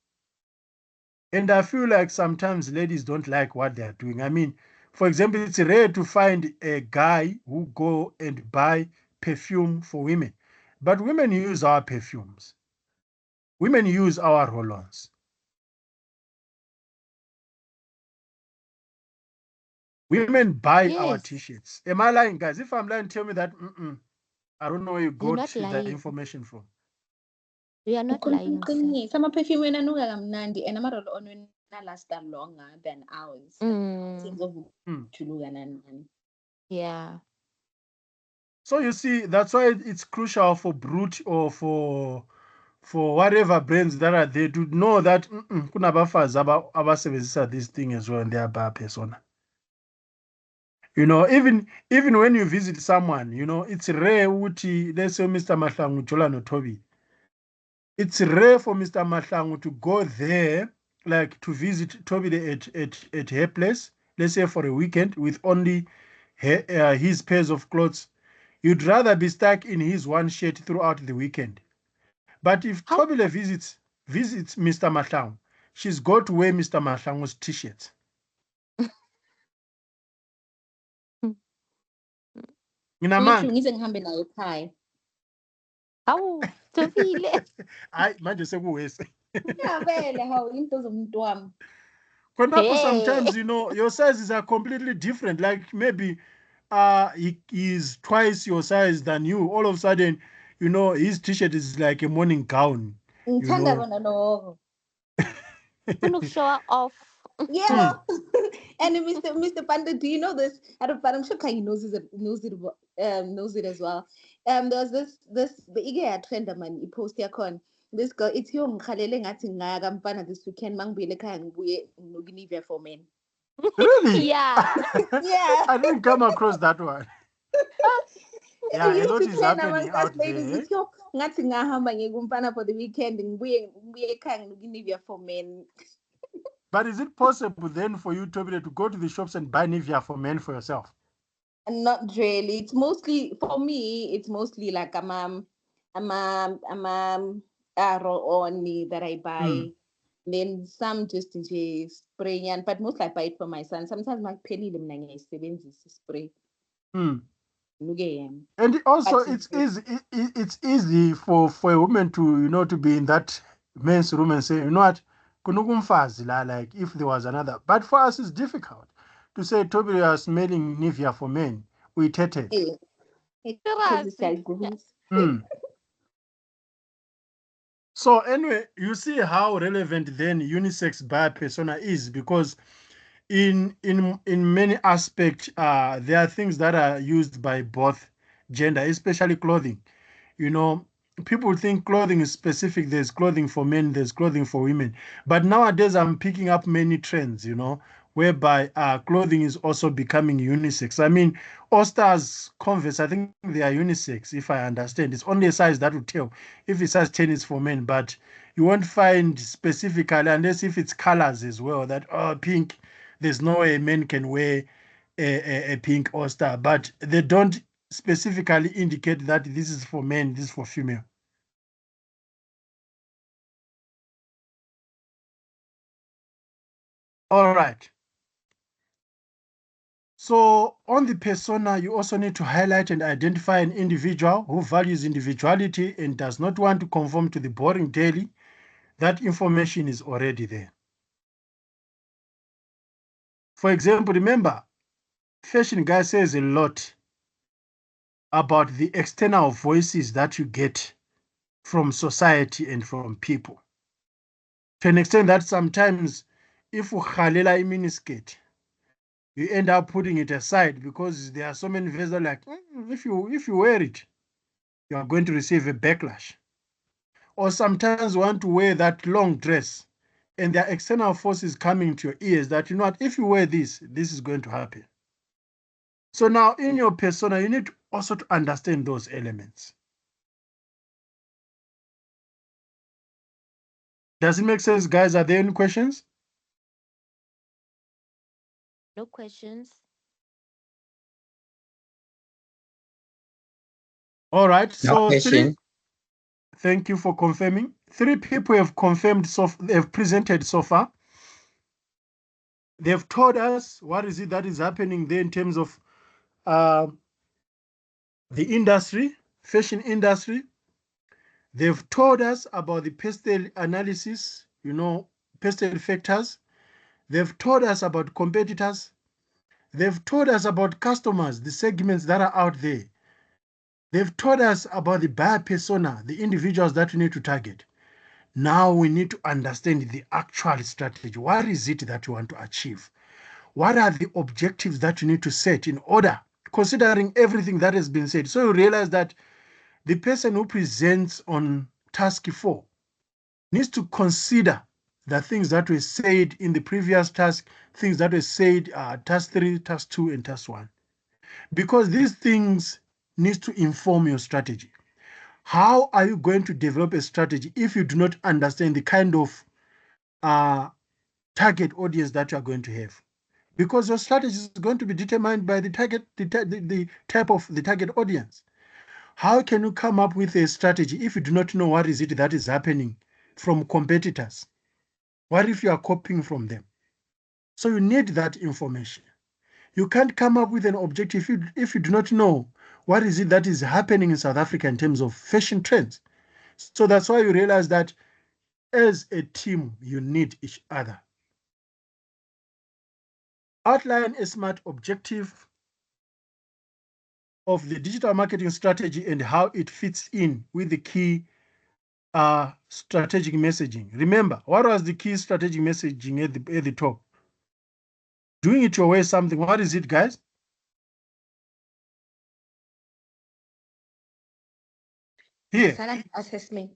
And I feel like sometimes ladies don't like what they are doing. I mean, for example, it's rare to find a guy who go and buy perfume for women. But women use our perfumes. Women use our roll-ons. Women buy our Yes, t-shirts. Am I lying, guys? If I'm lying, tell me that. I don't know where you you're got not the lying. information from. We are not lying, sir. Uqiniso, ama-perfume wena anuka kamnandi and amarolo-on wena lasta longer than ours. In Mm, terms of juluka nani. yeah. So you see, that's why it's crucial for Brute or for whatever brands that are there to know that kunabafazi abasebenzisa this thing as well and they are bar persona. You know, even when you visit someone, you know, it's rare uti, let's say Mr. Mahlangu Jola no Toby. It's rare for Mr. Mahlangu to go there, like to visit Toby at her place, let's say for a weekend with only his pairs of clothes. You'd rather be stuck in his one shirt throughout the weekend. But if How Tobile visits Mr. Mahlangu, she's got to wear Mr. Mahlangu's t-shirts. Nginamanga. ngithi ngihambe nayo ekhaya. how Tofile? Hayi manje sekuwese. Ngiyabele hawu into zomuntu wami. Khonapho sometimes, Hey. you know, your sizes are completely different. Like maybe he is twice your size than you. All of a sudden, you know, his t-shirt is like a morning gown. You Ngithanda know. bona lokho. Funa show off. Yeah. And Mr. Panda, do you know this? I'm sure Kanye knows it as well. There was this the ike trend man post yakon. This girl, it's yo ngikhalele ngathi ngaya kaMfana this weekend mangibuyele ekhaya ngibuye nokunivia for men. Really? Yeah. Yeah. I didn't come across that one. Yeah, We a used lot to is trend happening amongst us out ladies. there. It's yo ngathi ngahamba ngiye kuMfana for the weekend ngibuye ekhaya nokunivia for men. But is it possible then for you, Toby, to go to the shops and buy Nivea for men for yourself? Not really. It's mostly for me. It's mostly like arrow only that I buy. Then some just in spray and but mostly I buy it for my son. Sometimes my penny lemnanga is spray. Mm. Again. And also, But it's easy. It's easy for a woman to be in that men's room and say, you know what, kunukumfazi la, like if there was another. But for us, it's difficult to say Toby, you are smelling Nivea for men. We irritated. because it's Seriously. like this. So anyway, you see how relevant then unisex buyer persona is, because in many aspects, there are things that are used by both gender, especially clothing. You know, people think clothing is specific. There's clothing for men, there's clothing for women. But nowadays, I'm picking up many trends, you know, whereby clothing is also becoming unisex. I mean, All Stars Converse, I think they are unisex, if I understand. It's only a size that will tell if it's size 10 is for men, but you won't find specifically, unless if it's colors as well, that, pink, there's no way men can wear a pink All Star, but they don't specifically indicate that this is for men, this is for female. All right. So on the persona, you also need to highlight and identify an individual who values individuality and does not want to conform to the boring daily. That information is already there. For example, remember, Fashion Guy says a lot about the external voices that you get from society and from people. To an extent that sometimes if you khalela miniskirt, you end up putting it aside because there are so many vessels that are like, if you wear it, you are going to receive a backlash. Or sometimes you want to wear that long dress and there are external forces coming to your ears that, you know what, if you wear this is going to happen. So now in your persona, you need also to understand those elements. Does it make sense, guys? Are there any questions? No questions. All right. No So question. thank you for confirming. 3 people have confirmed, so they've presented so far. They've told us what is it that is happening there in terms of the industry, fashion industry. They've told us about the pastel analysis, you know, pastel factors. They've told us about competitors. They've told us about customers, the segments that are out there. They've told us about the buyer persona, the individuals that we need to target. Now we need to understand the actual strategy. What is it that you want to achieve? What are the objectives that you need to set in order considering everything that has been said. So you realize that the person who presents on task 4 needs to consider the things that were said in the previous task, things that were said task 3, task 2, and task 1. Because these things need to inform your strategy. How are you going to develop a strategy if you do not understand the kind of target audience that you are going to have? Because your strategy is going to be determined by the type of the target audience. How can you come up with a strategy if you do not know what is it that is happening from competitors? What if you are copying from them? So you need that information. You can't come up with an objective if you do not know what is it that is happening in South Africa in terms of fashion trends. So that's why you realize that as a team, you need each other. Outline a smart objective of the digital marketing strategy and how it fits in with the key strategic messaging. Remember, what was the key strategic messaging at the top? Doing it your way something. What is it, guys? Here. Assessment.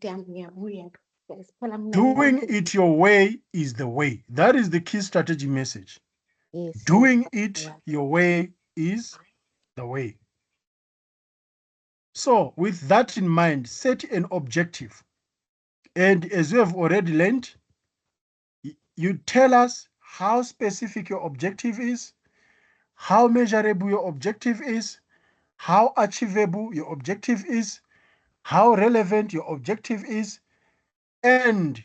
Doing it your way is the way. That is the key strategic message. Yes. Doing it your way is the way. So, with that in mind, set an objective. And as you have already learned, you tell us how specific your objective is, how measurable your objective is, how achievable your objective is, how relevant your objective is, and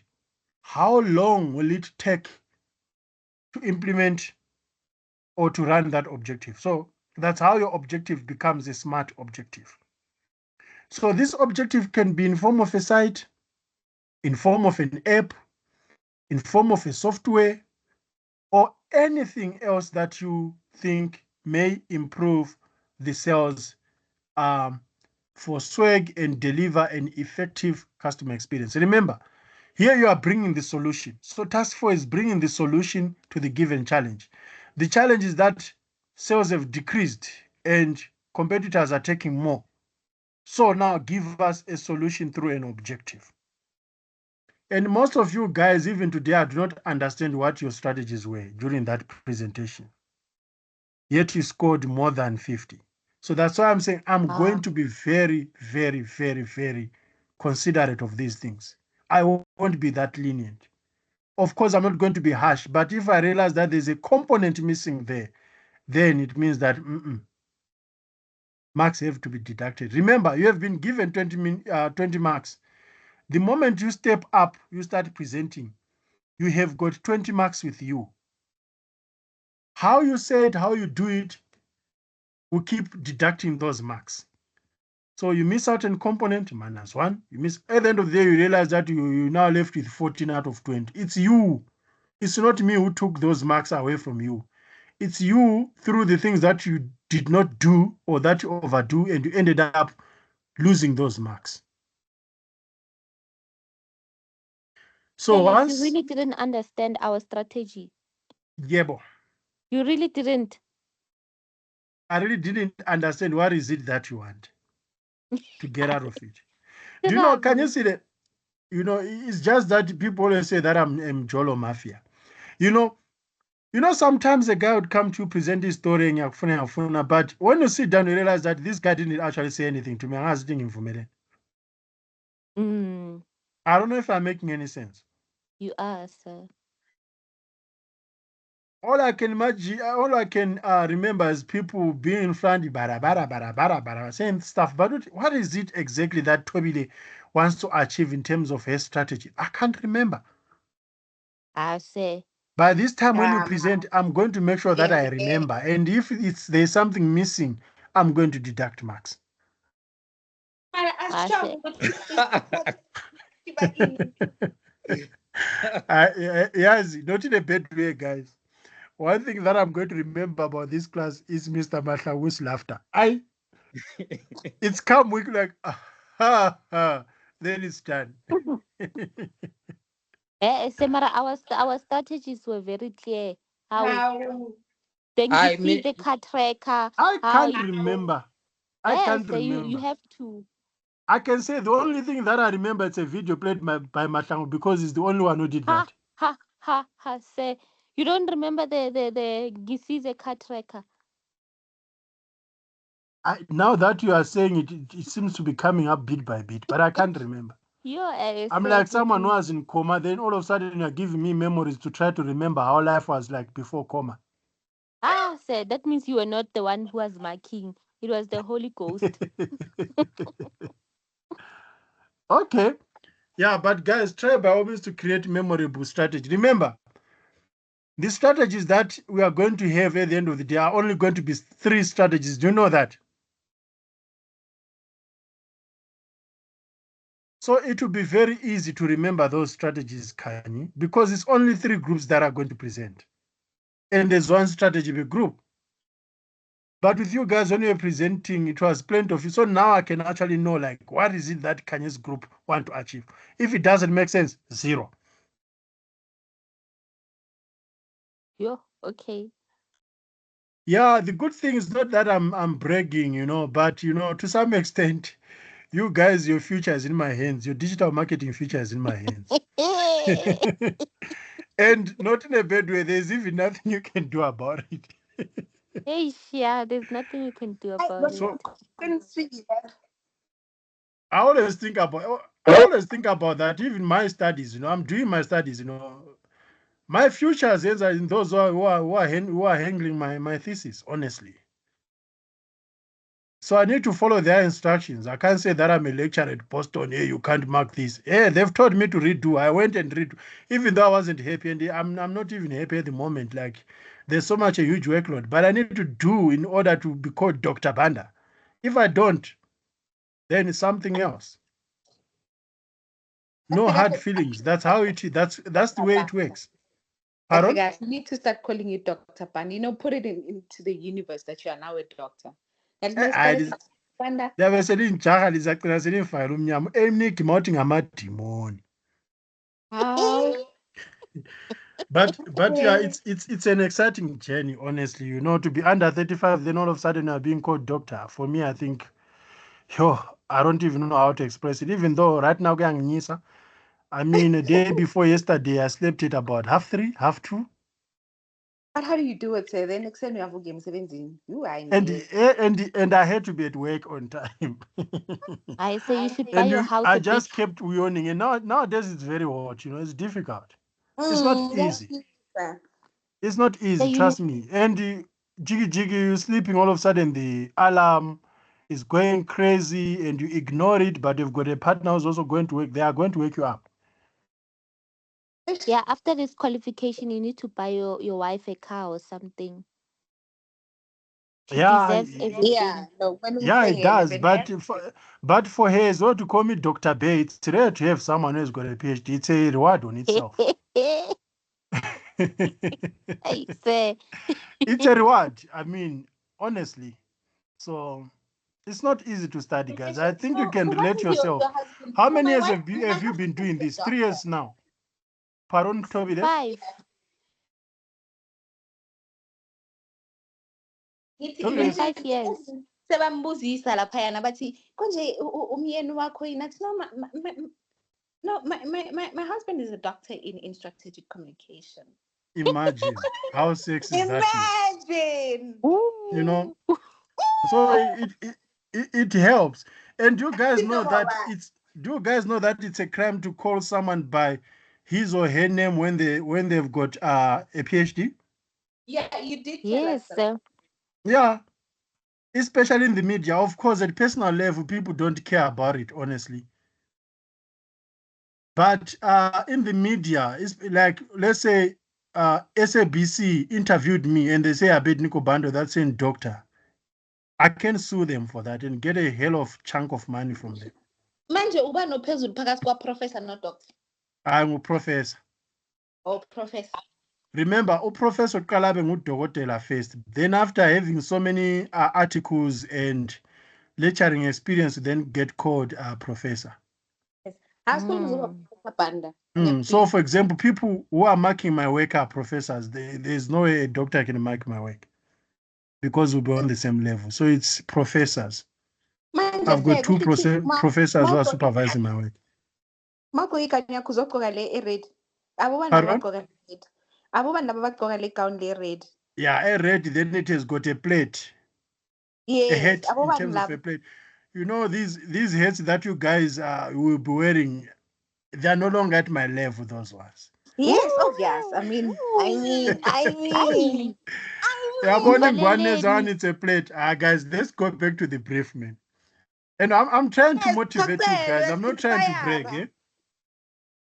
how long will it take to implement or to run that objective. So that's how your objective becomes a smart objective. So this objective can be in form of a site, in form of an app, in form of a software, or anything else that you think may improve the sales for swag and deliver an effective customer experience. Remember, here you are bringing the solution. So task 4 is bringing the solution to the given challenge. The challenge is that sales have decreased and competitors are taking more. So now give us a solution through an objective. And most of you guys, even today, I do not understand what your strategies were during that presentation. Yet you scored more than 50. So that's why I'm saying I'm going to be very, very, very, very considerate of these things. I won't be that lenient. Of course, I'm not going to be harsh, but if I realize that there's a component missing there, then it means that marks have to be deducted. Remember, you have been given 20 marks. The moment you step up, you start presenting, you have got 20 marks with you. How you say it, how you do it, will keep deducting those marks. So you miss out on component, -1. You miss at the end of the day, you realize that you now left with 14 out of 20. It's you. It's not me who took those marks away from you. It's you through the things that you did not do or that you overdo, and you ended up losing those marks. So like you really didn't understand our strategy. Yebo. You really didn't. I really didn't understand what is it that you want to get out of it. Do you know, can you see that? You know, it's just that people always say that I'm Jolo Mafia. You know, sometimes a guy would come to present his story and yakufuna, but when you sit down, you realize that this guy didn't actually say anything to me. I was thinking for me. I don't know if I'm making any sense. You are, sir. All I can imagine, all I can remember is people being in front, bara, saying stuff. But what is it exactly that Tobile wants to achieve in terms of her strategy? I can't remember. I say. By this time when you present, I'm going to make sure that I remember. And if there's something missing, I'm going to deduct marks. I say. Yes, not in a bad way, guys. One thing that I'm going to remember about this class is Mr. Mahlawu's laughter. It's come week like, then it's done. Samara, our strategies were very clear. How Then you I see mean, the car tracker. I How can't you remember. I yes, can't you remember. have to. I can say the only thing that I remember it's a video played by Matlangu because he's the only one who did Ha that. ha. Say you don't remember the Gisize car tracker. Now that you are saying it, it seems to be coming up bit by bit, but I can't remember. You're I'm like someone who was in coma, then all of a sudden you're giving me memories to try to remember how life was like before coma. said that means you were not the one who was my king. It was the Holy Ghost. Okay. Yeah, but guys, try by all means to create memorable strategy. Remember, the strategies that we are going to have at the end of the day are only going to be 3 strategies. Do you know that? So it will be very easy to remember those strategies, Kanye, because it's only 3 groups that are going to present. And there's one strategy per group. But with you guys, when you're presenting, it was plenty of you. So now I can actually know, like, what is it that Kanye's group want to achieve? If it doesn't make sense, 0. Yo, okay. Yeah, the good thing is not that I'm bragging, but to some extent, you guys, your future is in my hands. Your digital marketing future is in my hands. And not in a bad way. There's even nothing you can do about it. Hey, yeah, there's nothing you can do about it. So I always think about that. Even my studies, I'm doing my studies, My future ends are in those who are handling my thesis, honestly. So I need to follow their instructions. I can't say that I'm a lecturer at Boston. Hey, you can't mark this. Hey, they've told me to redo. I went and redo, even though I wasn't happy, and I'm not even happy at the moment. Like, there's so much a huge workload, but I need to do in order to be called Dr. Banda. If I don't, then it's something else. No hard feelings. That's how it is. That's the way it works. I Pardon? forgot. You need to start calling you Dr. Panda. Put it into the universe that you are now a doctor. That means Panda. Yabe selinjaha lizacina selimfakela umnyama emnigi mawuthi ngamadimoni. How? But yeah, it's an exciting journey, honestly. To be under 35, then all of a sudden you're being called doctor. For me, I think, I don't even know how to express it. Even though right now, I mean, a day before yesterday, I slept at about 3:30, 2:30. But how do you do it? Say the next time you have a game 17. You are in And I had to be at work on time. I say you should buy And your house I a big. just kept yawning. And nowadays it's very hot. It's difficult. It's not easy. It's not easy, trust me. And jiggy jiggy, you're sleeping, all of a sudden the alarm is going crazy and you ignore it, but you've got a partner who's also going to work. They are going to wake you up. Yeah, after this qualification, you need to buy your wife a car or something. She deserves everything. Yeah, no, when we Yeah, say it does. 11, But for her as well to call me Dr. Bay, it's rare to have someone who's got a PhD. It's a reward on itself. I say. It's a reward. I mean, honestly. So it's not easy to study, guys. I think you can so what relate is your yourself. husband? How So many my years wife, have you been doing this? 3 years now. Pardon, Toby there? 5. It's been 5 years. sebambuzisa laphayana bathi konje umyeni wakho yini athi no my husband is a doctor in strategic communication. Imagine how sexy that is. Imagine. Ooh. So it helps. And you guys know that it's a crime to call someone by his or her name when they've got a PhD? Yeah, you did tell us Yes. that. Yeah. Especially in the media. Of course, at personal level, people don't care about it, honestly. But in the media, it's like, let's say SABC interviewed me and they say Abednego Bando, that's saying doctor. I can sue them for that and get a hell of chunk of money from them. Manje uba nophezulu phakathi kwa-professor no-doctor. I'm a professor. Oh, professor. Remember, uprofessor uqala abe ngudokotela first. Then after having so many articles and lecturing experience, then get called professor. Yes. Husband is Professor Banda. So, for example, people who are marking my work are professors. There's no way a doctor can mark my work. because we'll be on the same level. So it's professors. Manje I've got two professors who are Marco, supervising my work. Marco ikanya kuzogqoka le red. Abo bantu Pardon? abagqoka le red. Abo bantu abagqoka le gown le red. Yeah, a red, then it has got a plate. A Yes, hat abo in bantu terms of labo. a plate. You know, these hats that you guys will be wearing, they are no longer at my level, those ones. Yes, oh yes. I mean. Yeah, morning Uvaleleni. one, it's a plate. Guys, let's go back to the brief, man. And I'm trying to Yes, motivate you guys. I'm not trying to brag, inspire. eh?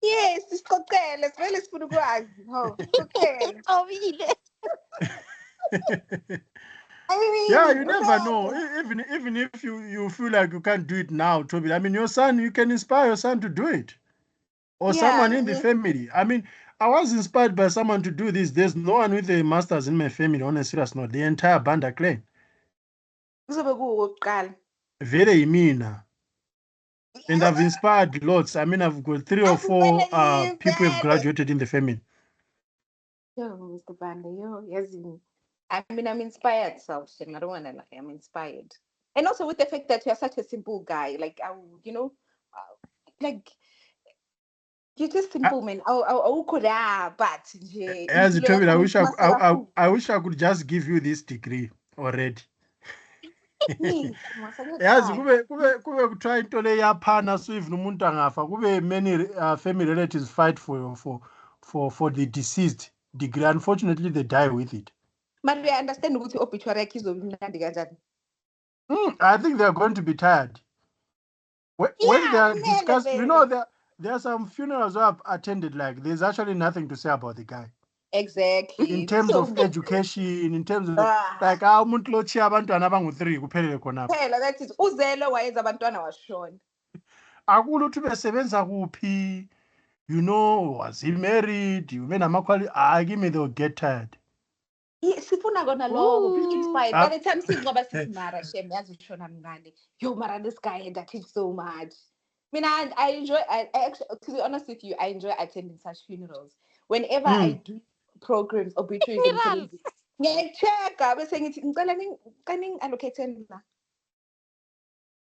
Yes, isiqoqele, sivele sifuna ukwazi. Ho, isiqoqele. I Yeah, mean, you never know. Even if you feel like you can't do it now, Toby. I mean, your son, you can inspire your son to do it. Or someone in the family. I mean, I was inspired by someone to do this. There's no one with a master's in my family, on a serious note. The entire Banda clan. kuzobe kuwokuqala. Very imina. And I've inspired lots. I mean, I've got 3 or 4 people who have graduated in the family. Yo, Mr. Banda, yo, yazini. I mean, I'm inspired, so I don't want to lie. I'm inspired. And also with the fact that you're such a simple guy. Like, you know, like, you're just simple, man. But As you told me, I wish I could just give you this degree already. Yazi kube kuthiwa into le yaphana so even umuntu angafa kube many family relatives fight for the deceased degree. Unfortunately, they die with it. But we understand ukuthi obituary yakhe izobe imnandi kanjani. I think they're going to be tired. When they are discussed, you know, there are some funerals I've attended, like there's actually nothing to say about the guy. Exactly. In terms of education, in terms of like umuntu lo chiya abantwana abangu-3 kuphelele khonapho. Phela that is uzelo wayenza abantwana washona. Akula ukuthi besebenza kuphi, you know, was he married, ube namaquali, give me they'll get tired. Sifuna kona lokho, be inspired. By the time singoba sithi mara shem yazi ushona mngane. Yo, mara this guy had achieved so much. I mean, I enjoy, I actually, to be honest with you, I enjoy attending such funerals. Whenever I do programs, obituaries, and ngiyaycheck-a bese ngithi ngicela allocate la.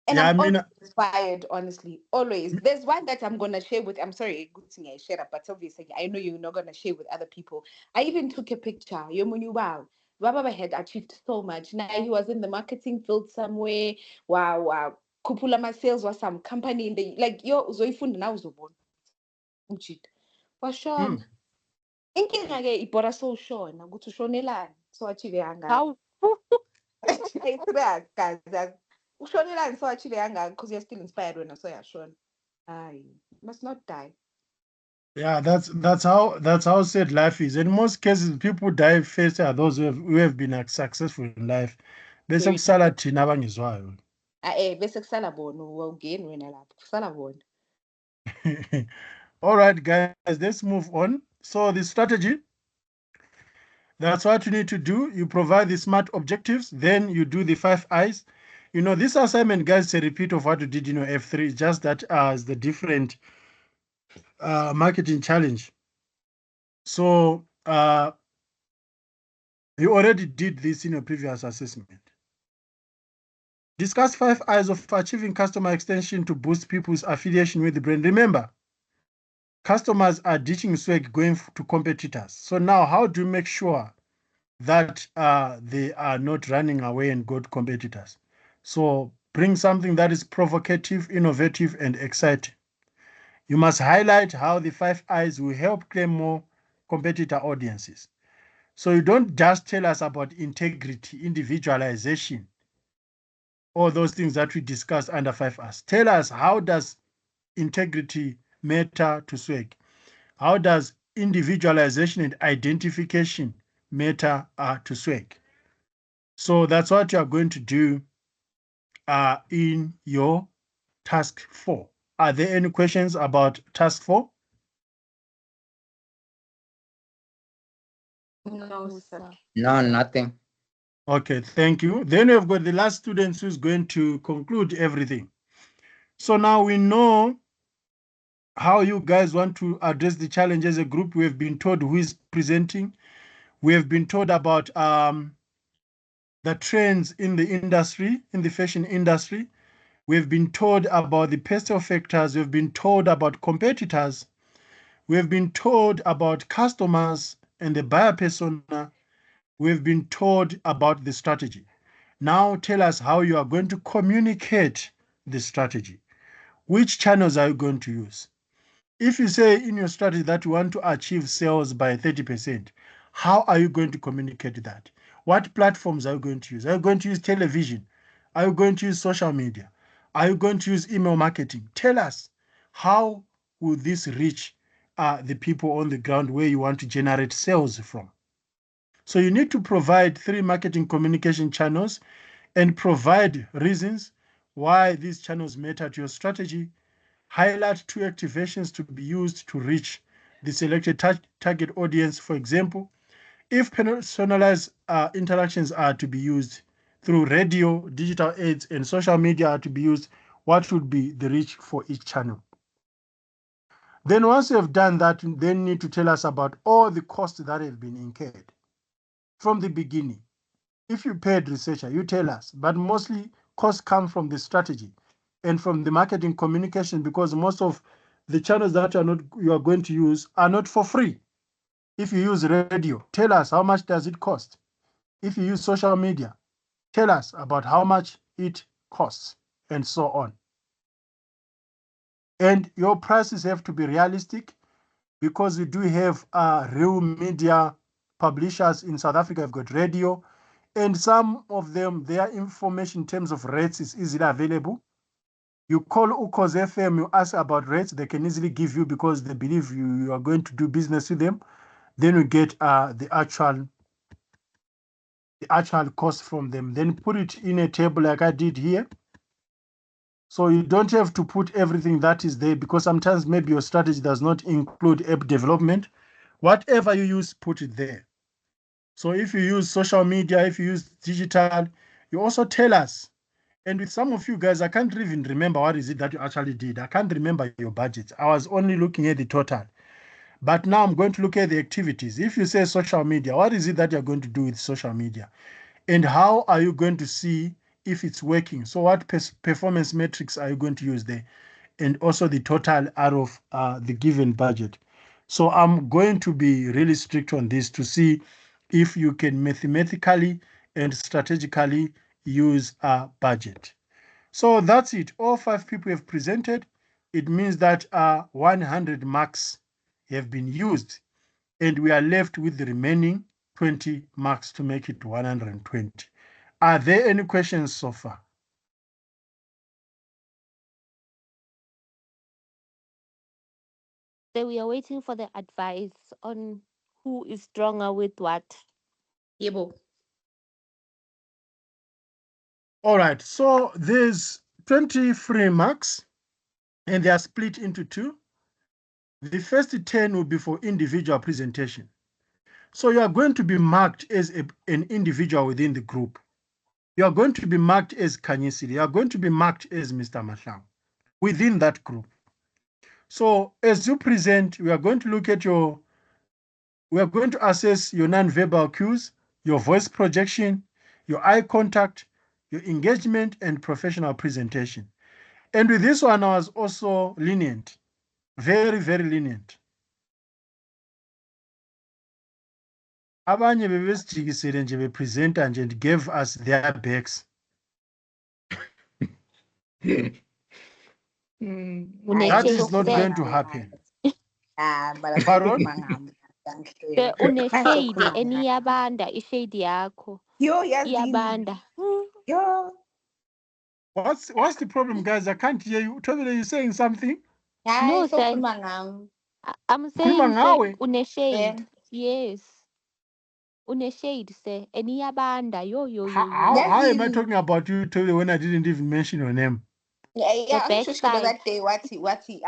And Yeah, I'm always inspired, honestly. Always. There's one that I'm gonna share with. I'm sorry, good thing I share it, but obviously I know you're not gonna share with other people. I even took a picture. Wow. Baba had achieved so much. Now he was in the marketing field somewhere. Wow. Kupula my sales was some company in the like yo uzoifunda now uzobona. Ujit. Washona. Inkinga ke ibhora so shona ukuthi ushonelani so achieve yanga. Ushonelani so achieve yanga because you're still inspired when I saw you shona. You must not die. Yeah, that's how sad life is. In most cases, people die first are those who have been successful in life. Bese kusala thina abangizwayo. Bese kusala bona ungeni wena lapho kusala bona. All right, guys, let's move on. So the strategy, that's what you need to do. You provide the SMART objectives, then you do the 5 I's. You know, this assignment, guys, is a repeat of what you did in your F3, just that as the different marketing challenge. So you already did this in your previous assessment. Discuss 5 I's of achieving customer extension to boost people's affiliation with the brand. Remember, customers are ditching swag going to competitors. So now how do you make sure that they are not running away and go to competitors? So bring something that is provocative, innovative, and exciting. You must highlight how the 5 I's will help claim more competitor audiences. So you don't just tell us about integrity, individualization, all those things that we discussed under 5 I's. Tell us, how does integrity matter to swag? How does individualization and identification matter to swag? So that's what you are going to do in your task 4. Are there any questions about task 4? No, sir. No, nothing. Okay, thank you. Then we've got the last student who's going to conclude everything. So now we know how you guys want to address the challenge as a group. We have been told who is presenting. We have been told about the trends in the industry, in the fashion industry. We've been told about the pastel factors. We've been told about competitors. We've been told about customers and the buyer persona. We've been told about the strategy. Now tell us how you are going to communicate the strategy. Which channels are you going to use? If you say in your strategy that you want to achieve sales by 30%, how are you going to communicate that? What platforms are you going to use? Are you going to use television? Are you going to use social media? Are you going to use email marketing? Tell us, how will this reach the people on the ground where you want to generate sales from? So you need to provide 3 marketing communication channels and provide reasons why these channels matter to your strategy. Highlight 2 activations to be used to reach the selected target audience. For example, if personalized interactions are to be used through radio, digital ads, and social media are to be used, what would be the reach for each channel? Then once you have done that, you then need to tell us about all the costs that have been incurred from the beginning. If you paid researcher, you tell us, but mostly costs come from the strategy and from the marketing communication, because most of the channels that you are going to use are not for free. If you use radio, tell us how much does it cost. If you use social media, tell us about how much it costs, and so on. And your prices have to be realistic, because we do have real media publishers in South Africa. We've got radio, and some of them, their information in terms of rates is easily available. You call Ukos FM, you ask about rates, they can easily give you, because they believe you are going to do business with them. Then you get the actual cost from them. Then put it in a table like I did here. So you don't have to put everything that is there, because sometimes maybe your strategy does not include app development. Whatever you use, put it there. So if you use social media, if you use digital, you also tell us. And with some of you guys, I can't even remember what is it that you actually did. I can't remember your budget. I was only looking at the total. But now I'm going to look at the activities. If you say social media, what is it that you're going to do with social media? And how are you going to see if it's working? So what performance metrics are you going to use there? And also the total out of the given budget. So I'm going to be really strict on this to see if you can mathematically and strategically use a budget. So that's it. All 5 people have presented. It means that 100 marks have been used, and we are left with the remaining 20 marks to make it 120. Are there any questions so far? So we are waiting for the advice on who is stronger with what. Yebo. All right, so there's 20 free marks, and they are split into 2. The first 10 will be for individual presentation. So you are going to be marked as an individual within the group. You are going to be marked as Kanyisiri. You are going to be marked as Mr. Mahlang within that group. So as you present, we are going to look at we are going to assess your non-verbal cues, your voice projection, your eye contact, your engagement, and professional presentation. And with this one, I was also lenient, very, very lenient. Abanye bebesijikisele nje bepresenta nje and gave us their backs. That is not going to happen. Pardon? The une-shade eniyabanda ishade yakho. Yo, yazini. Iyabanda. Yo. What's the problem, guys? I can't hear you. Tobile, you saying something? No, Hayi, sir. sokhuluma ngami. I'm Ukhuluma saying ngawe? une-shade. Yes. Une-shade, sir. Eniyabanda. Yo. How am I Yazini. talking about you, Tobile, when I didn't even mention your name? Yeah, angisho shikilo backside. kade wathi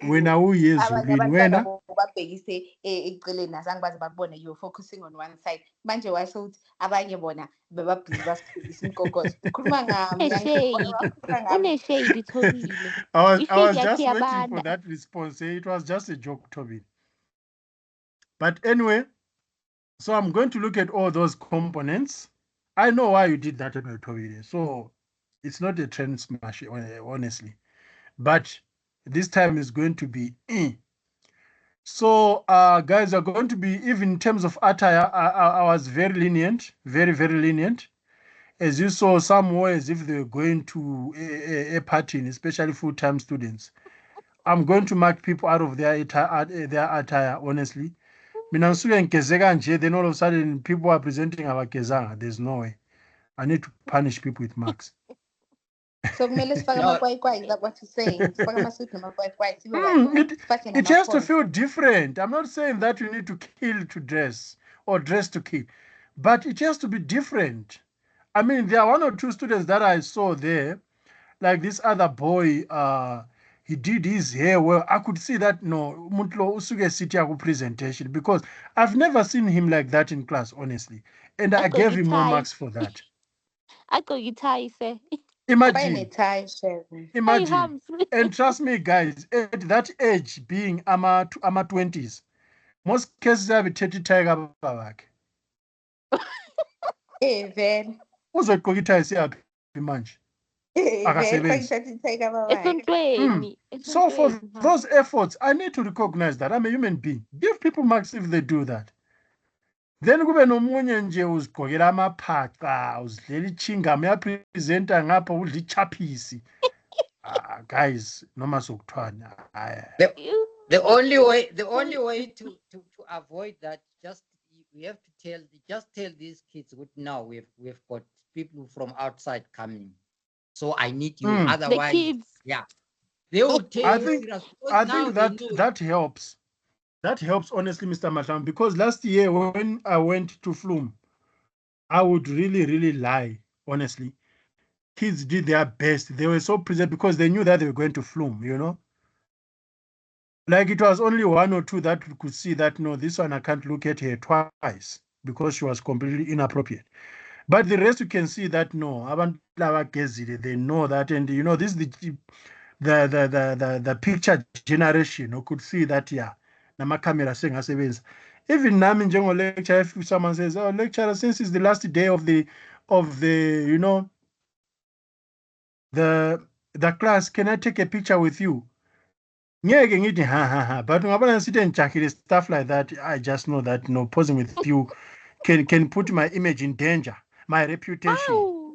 Wena uyezulwini abanye wena? abantwana babhekise eceleni azange baze babone you focusing on one side. Manje washo ukuthi abanye bona bebabhizi basifundisa imikokozo. Ukhuluma ngami, Une-shade. ukhuluma ngami. Une-shade, Thobile. I Ishade was yakho just waiting for iyabanda. that response. It was just a joke, Tobile. But anyway, so I'm going to look at all those components. I know why you did that on Tobide. So it's not a trend smash, honestly. But this time is going to be. So, guys are going to be, even in terms of attire, I was very lenient, very, very lenient. As you saw, some were as if they were going to a party, especially full-time students. I'm going to mark people out of their attire, honestly. Mina ngisuke ngigeze kanje, then all of a sudden people are presenting abagezanga. There's no way. I need to punish people with marks. So kumele sifake No, amakwayikwayi, is that what you're saying? Sifake amasuit namakwayikwayi sibe right. Sifake It has to nama-pants. feel different. I'm not saying that you need to kill to dress or dress to kill, but it has to be different. I mean, there are one or two students that I saw there, like this other boy, he did his hair well. I could see that no, Mutlo usuke city presentation, because I've never seen him like that in class, honestly. And I gave him more marks for that. Akoyitai say. Imagine, Bayi-netie, Sherry. Hey, imagine. Hams. And trust me, guys, at that age, being ama 20s, most cases abithethe ithai kababakhe. Vele. Uzogqoka ithai siyaphi manje? Vele Akasebenzi. fake thathi cover It's on bike. 20. It's on So for 20. those efforts, I need to recognize that I'm a human being. Give people marks if they do that. Then kube nomunye nje uzigqokela amaphaca, uzidlela ichingam, uyapresenta ngapha udla ichaphisi. Guys, noma sokuthiwani. the only way to avoid that, just we have to tell these kids what now we've got people from outside coming. So I need you. The Otherwise, kids. yeah, they will take I you think serious. I Now think they that know. that helps. That helps, honestly, Mr. Masham, because last year when I went to Flume, I would really, really lie, honestly. Kids did their best. They were so present because they knew that they were going to Flume, you know? Like it was only one or two that could see that, no, this one I can't look at her twice because she was completely inappropriate. But the rest you can see that, no, abantu abagezile, they know that. And, you know, this is the picture generation who could see that, yeah, camera sengasebenza. Even nami njengo-lecturer, if someone says, oh, lecturer, since it's the last day of the you know, the class, can I take a picture with you? Ngeke ngithi ha, but ngabona nisithi engijahile, stuff like that. I just know that, no, posing with you can put my image in danger, my reputation. Ow.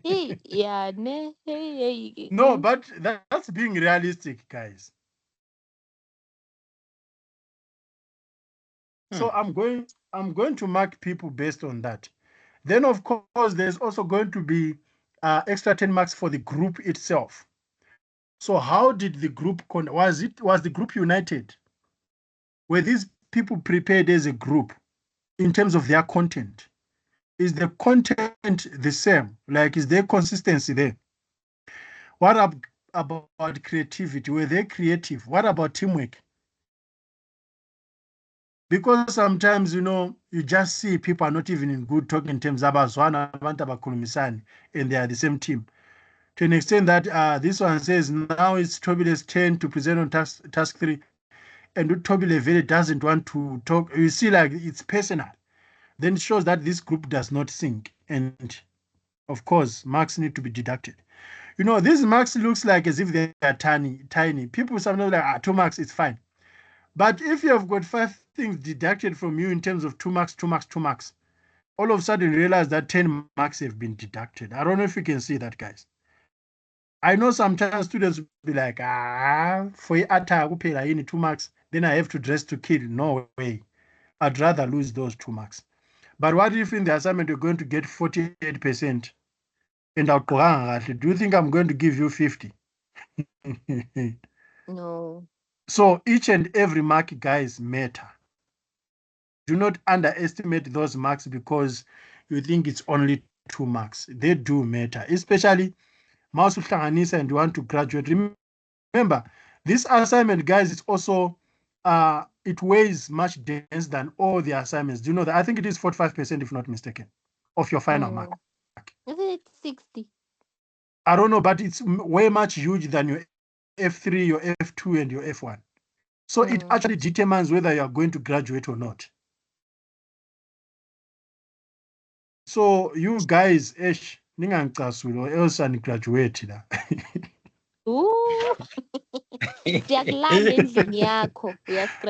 Hey, yeah, ne. Hey, No, but that's being realistic, guys. So I'm going to mark people based on that. Then, of course, there's also going to be extra 10 marks for the group itself. So how did the group, was the group united? Were these people prepared as a group in terms of their content? Is the content the same? Like, is there consistency there? What about creativity? Were they creative? What about teamwork? Because sometimes, you know, you just see people are not even in good talking terms, abazwana abantu abakhulumisani, and they are the same team. To an extent that this one says now it's Tobile's turn to present on task 3, and Tobile really doesn't want to talk. You see, like, it's personal. Then it shows that this group does not sync, and of course, marks need to be deducted. You know, these marks looks like as if they are tiny. People sometimes like 2 marks, it's fine. But if you have got 5 things deducted from you in terms of 2 marks, 2 marks, 2 marks, all of a sudden realize that 10 marks have been deducted. I don't know if you can see that, guys. I know sometimes students will be like, for kuphela yini 2 marks, then I have to dress to kill. No way. I'd rather lose those 2 marks. But what if in the assignment you're going to get 48% and awugqokanga? Do you think I'm going to give you 50? no. So each and every mark, guys, matter. Do not underestimate those marks because you think it's only 2 marks. They do matter, especially mawusuhlanganisa and you want to graduate. Remember, this assignment, guys, it's also it weighs much dense than all the assignments. Do you know that? I think it is 45%, if not mistaken, of your final mark. Isn't it 60? I don't know, but it's way much huge than your F3, your F2, and your F1. So it actually determines whether you are going to graduate or not. So you guys, ningangicasuli or else anigraduate la. Ooh, siyakulanda endlini yakho.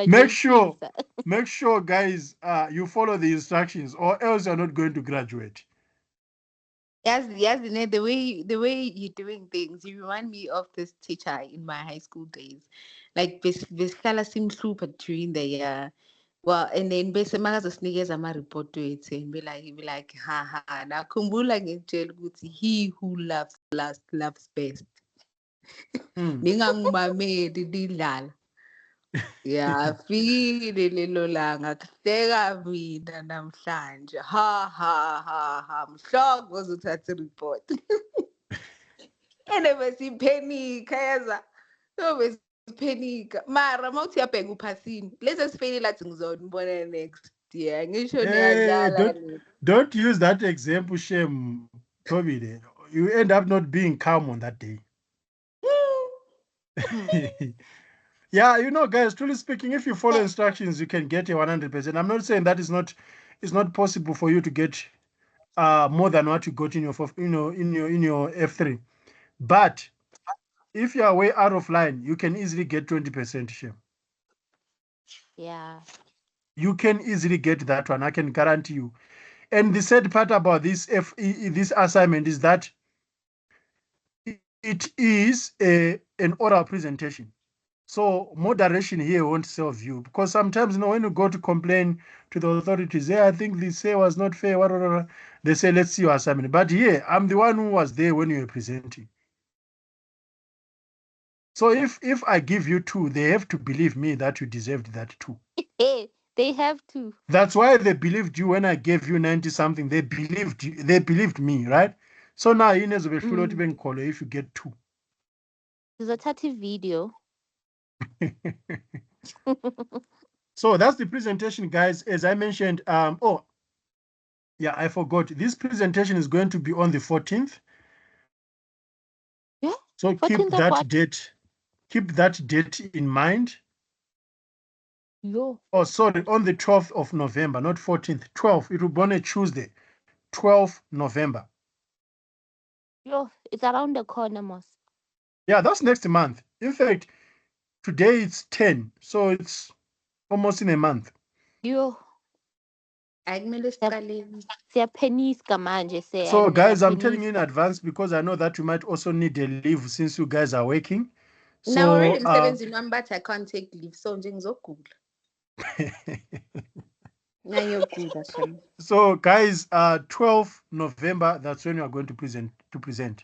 Make sure, Uyasigraduatisa. make sure, guys, you follow the instructions, or else you're not going to graduate. Yes, the way you're doing things, you remind me of this teacher in my high school days. Like this fella seemed super during the year. Well, and then basically magazo sneakers ama report to it and be like, ha na kumbula ngitshela ukuthi he who loves last loves best. Mm. Ningangimameli nidlala. Yeah, fikile lelo langa kuhleka mina namhlanje. Ha. Mhloko uzothatha i-report. Ene besiphenika yeza. So besiphenika. Mara mawuthi uyabheka uphasini. Lezi esifeyile lathi ngizonibona next year. Ngisho niyadlala nini. Don't use that example, shame, Toby. You end up not being calm on that day. Yeah, you know, guys, truly speaking, if you follow instructions, you can get a 100%. I'm not saying that it's not possible for you to get more than what you got in your in your F3. But if you are way out of line, you can easily get 20% share. Yeah. You can easily get that one. I can guarantee you. And the sad part about this this assignment is that it is an oral presentation. So moderation here won't serve you, because sometimes, when you go to complain to the authorities, I think this say was not fair, they say, let's see your assignment. But here, I'm the one who was there when you were presenting. So if I give you 2, they have to believe me that you deserved that 2. Hey, they have to. That's why they believed you when I gave you 90 something. They believed you, they believed me, right? So now you need to be call if you get 2. There's a 30 video. So that's the presentation, guys. As I mentioned, oh yeah, I forgot. This presentation is going to be on the 14th. Yeah. So 14th keep of that what? date. Keep that date in mind. Yo. Oh, sorry, on the 12th of November, not 14th. 12th. It will be on a Tuesday, 12th November. Yo, it's around the corner, Moss. Yeah, that's next month. In fact, today it's 10, so it's almost in a month. Yo. Akumele siqaleni. Siyapeniska manje say. So guys, I'm telling you in advance because I know that you might also need a leave since you guys are working. Now already So emsebenzini wami bathi I can't take leave, so nje ngizogula. Ngayogula shem. so guys, 12 November, that's when you are going to present.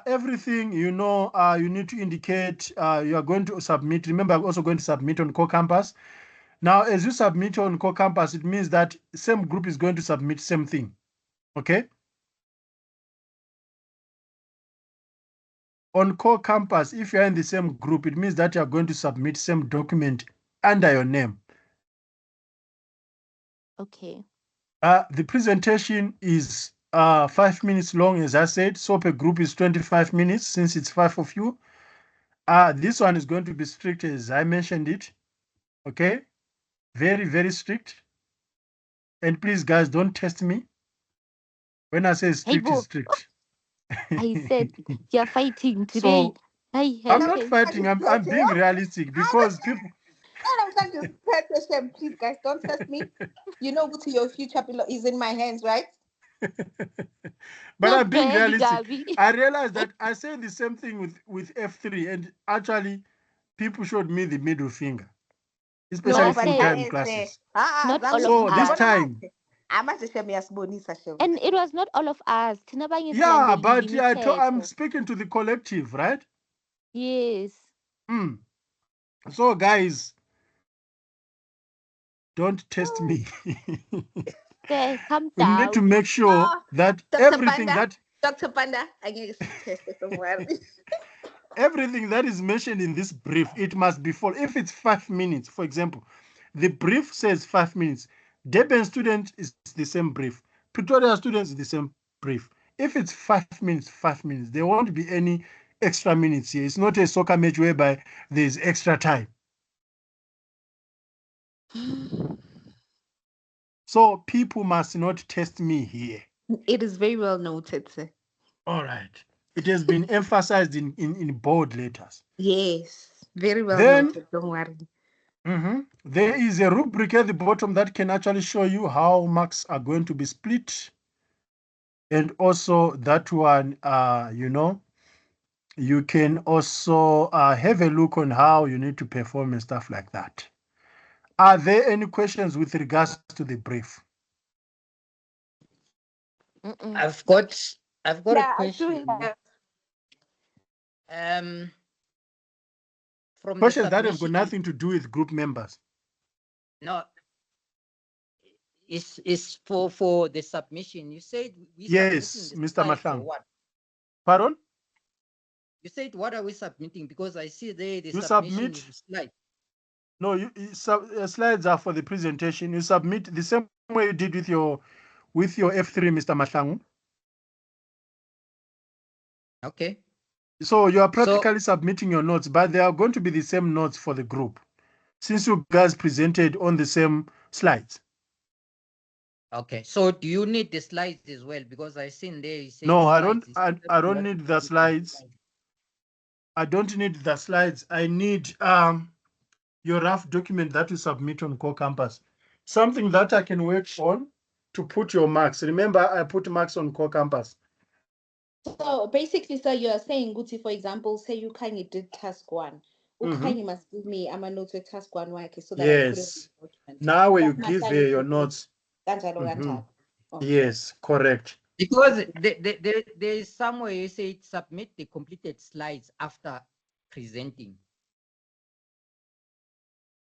Everything, you need to indicate you are going to submit. Remember, I'm also going to submit on Core Campus. Now, as you submit on Core Campus, it means that same group is going to submit same thing. Okay? On Core Campus, if you're in the same group, it means that you're going to submit same document under your name. Okay. The presentation is 5 minutes long, as I said. So per group is 25 minutes since it's 5 of you. This one is going to be strict as I mentioned it. Okay? Very, very strict. And please, guys, don't test me. When I say strict, Hey, is strict. I said you're fighting today. So Hey, I'm not fighting. I'm being realistic because people. I'm trying to prepare shem. Please, guys, don't test me. You know what your future is in my hands, right? But Look, I'm being Gabi, realistic. Gabi. I realized that I say the same thing with F3, and actually, people showed me the middle finger, especially No, but full-time classes. Not all of So this us. time, I'm at the shem yasibonisa shem. And it was not all of us. Thina abanye yeah, silandela but I'm imithetho. speaking to the collective, right? Yes. So guys, don't test me. Okay, calm We need to down. make sure that everything Dr. Panda, I get tested somewhere. everything that is mentioned in this brief, it must be full. If it's 5 minutes, for example, the brief says 5 minutes. Durban student is the same brief. Pretoria students is the same brief. If it's 5 minutes, 5 minutes, there won't be any extra minutes here. It's not a soccer match whereby there's extra time. So people must not test me here. It is very well noted, sir. All right. It has been emphasized in bold letters. Yes, very well Then noted. Don't worry. there is a rubric at the bottom that can actually show you how marks are going to be split. And also that one, you can also have a look on how you need to perform and stuff like that. Are there any questions with regards to the brief? I've got a Yeah, I question. do have. From the Questions that have got submission, nothing to do with group members. no, is for the submission. You said we Yes, submitting the Mr. slides or Mahlang. what? Pardon? You said what are we submitting? Because I see there the You submission submit. is slide. No, slides are for the presentation. You submit the same way you did with your F3, Mr. Mahlang. Okay. So you are practically submitting your notes, but they are going to be the same notes for the group, since you guys presented on the same slides. Okay. So do you need the slides as well? Because I seen there you say No, slides. I don't need the slides. I don't need the slides. I need your rough document that you submit on Core Campus. Something that I can work on to put your marks. Remember, I put marks on Core Campus. So basically, sir, you are saying, Guti, for example, say you kind of did task one. Ukhanyi must give me a note with task one, okay, so that I put it in Yes. the document. Now where you But give Mahlangu your should notes. kanjalo kanjalo. Okay. Yes, correct. Because there is somewhere you say submit the completed slides after presenting.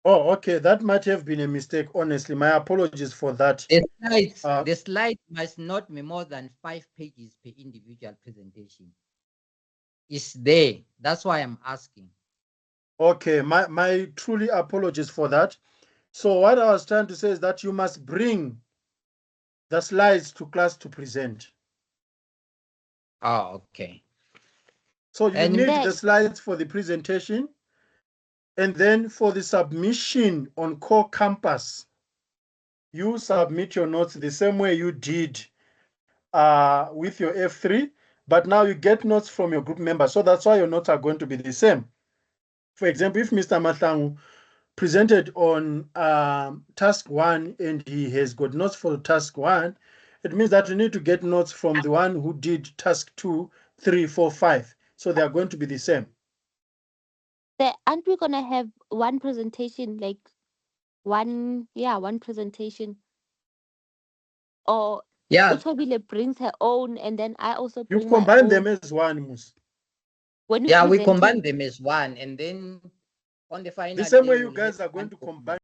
Oh, okay. That might have been a mistake. Honestly, my apologies for that. The slides must not be more than 5 pages per individual presentation. It's there. That's why I'm asking. Okay, my truly apologies for that. So what I was trying to say is that you must bring the slides to class to present. Oh, okay. So you need the slides for the presentation, and then for the submission on Core Campus, you submit your notes the same way you did with your F3, but now you get notes from your group members. So that's why your notes are going to be the same. For example, if Mr. Mahlangu presented on task one and he has got notes for task one, it means that you need to get notes from the one who did task 2, 3, 4, 5. So they are going to be the same. Aren't we gonna have one presentation, like one presentation? Or Utobile brings her own, and then I also bring You my combine own. them as one, Mus. When we combine them as one, and then on the final the same day way you we'll guys have are going one to copy. combine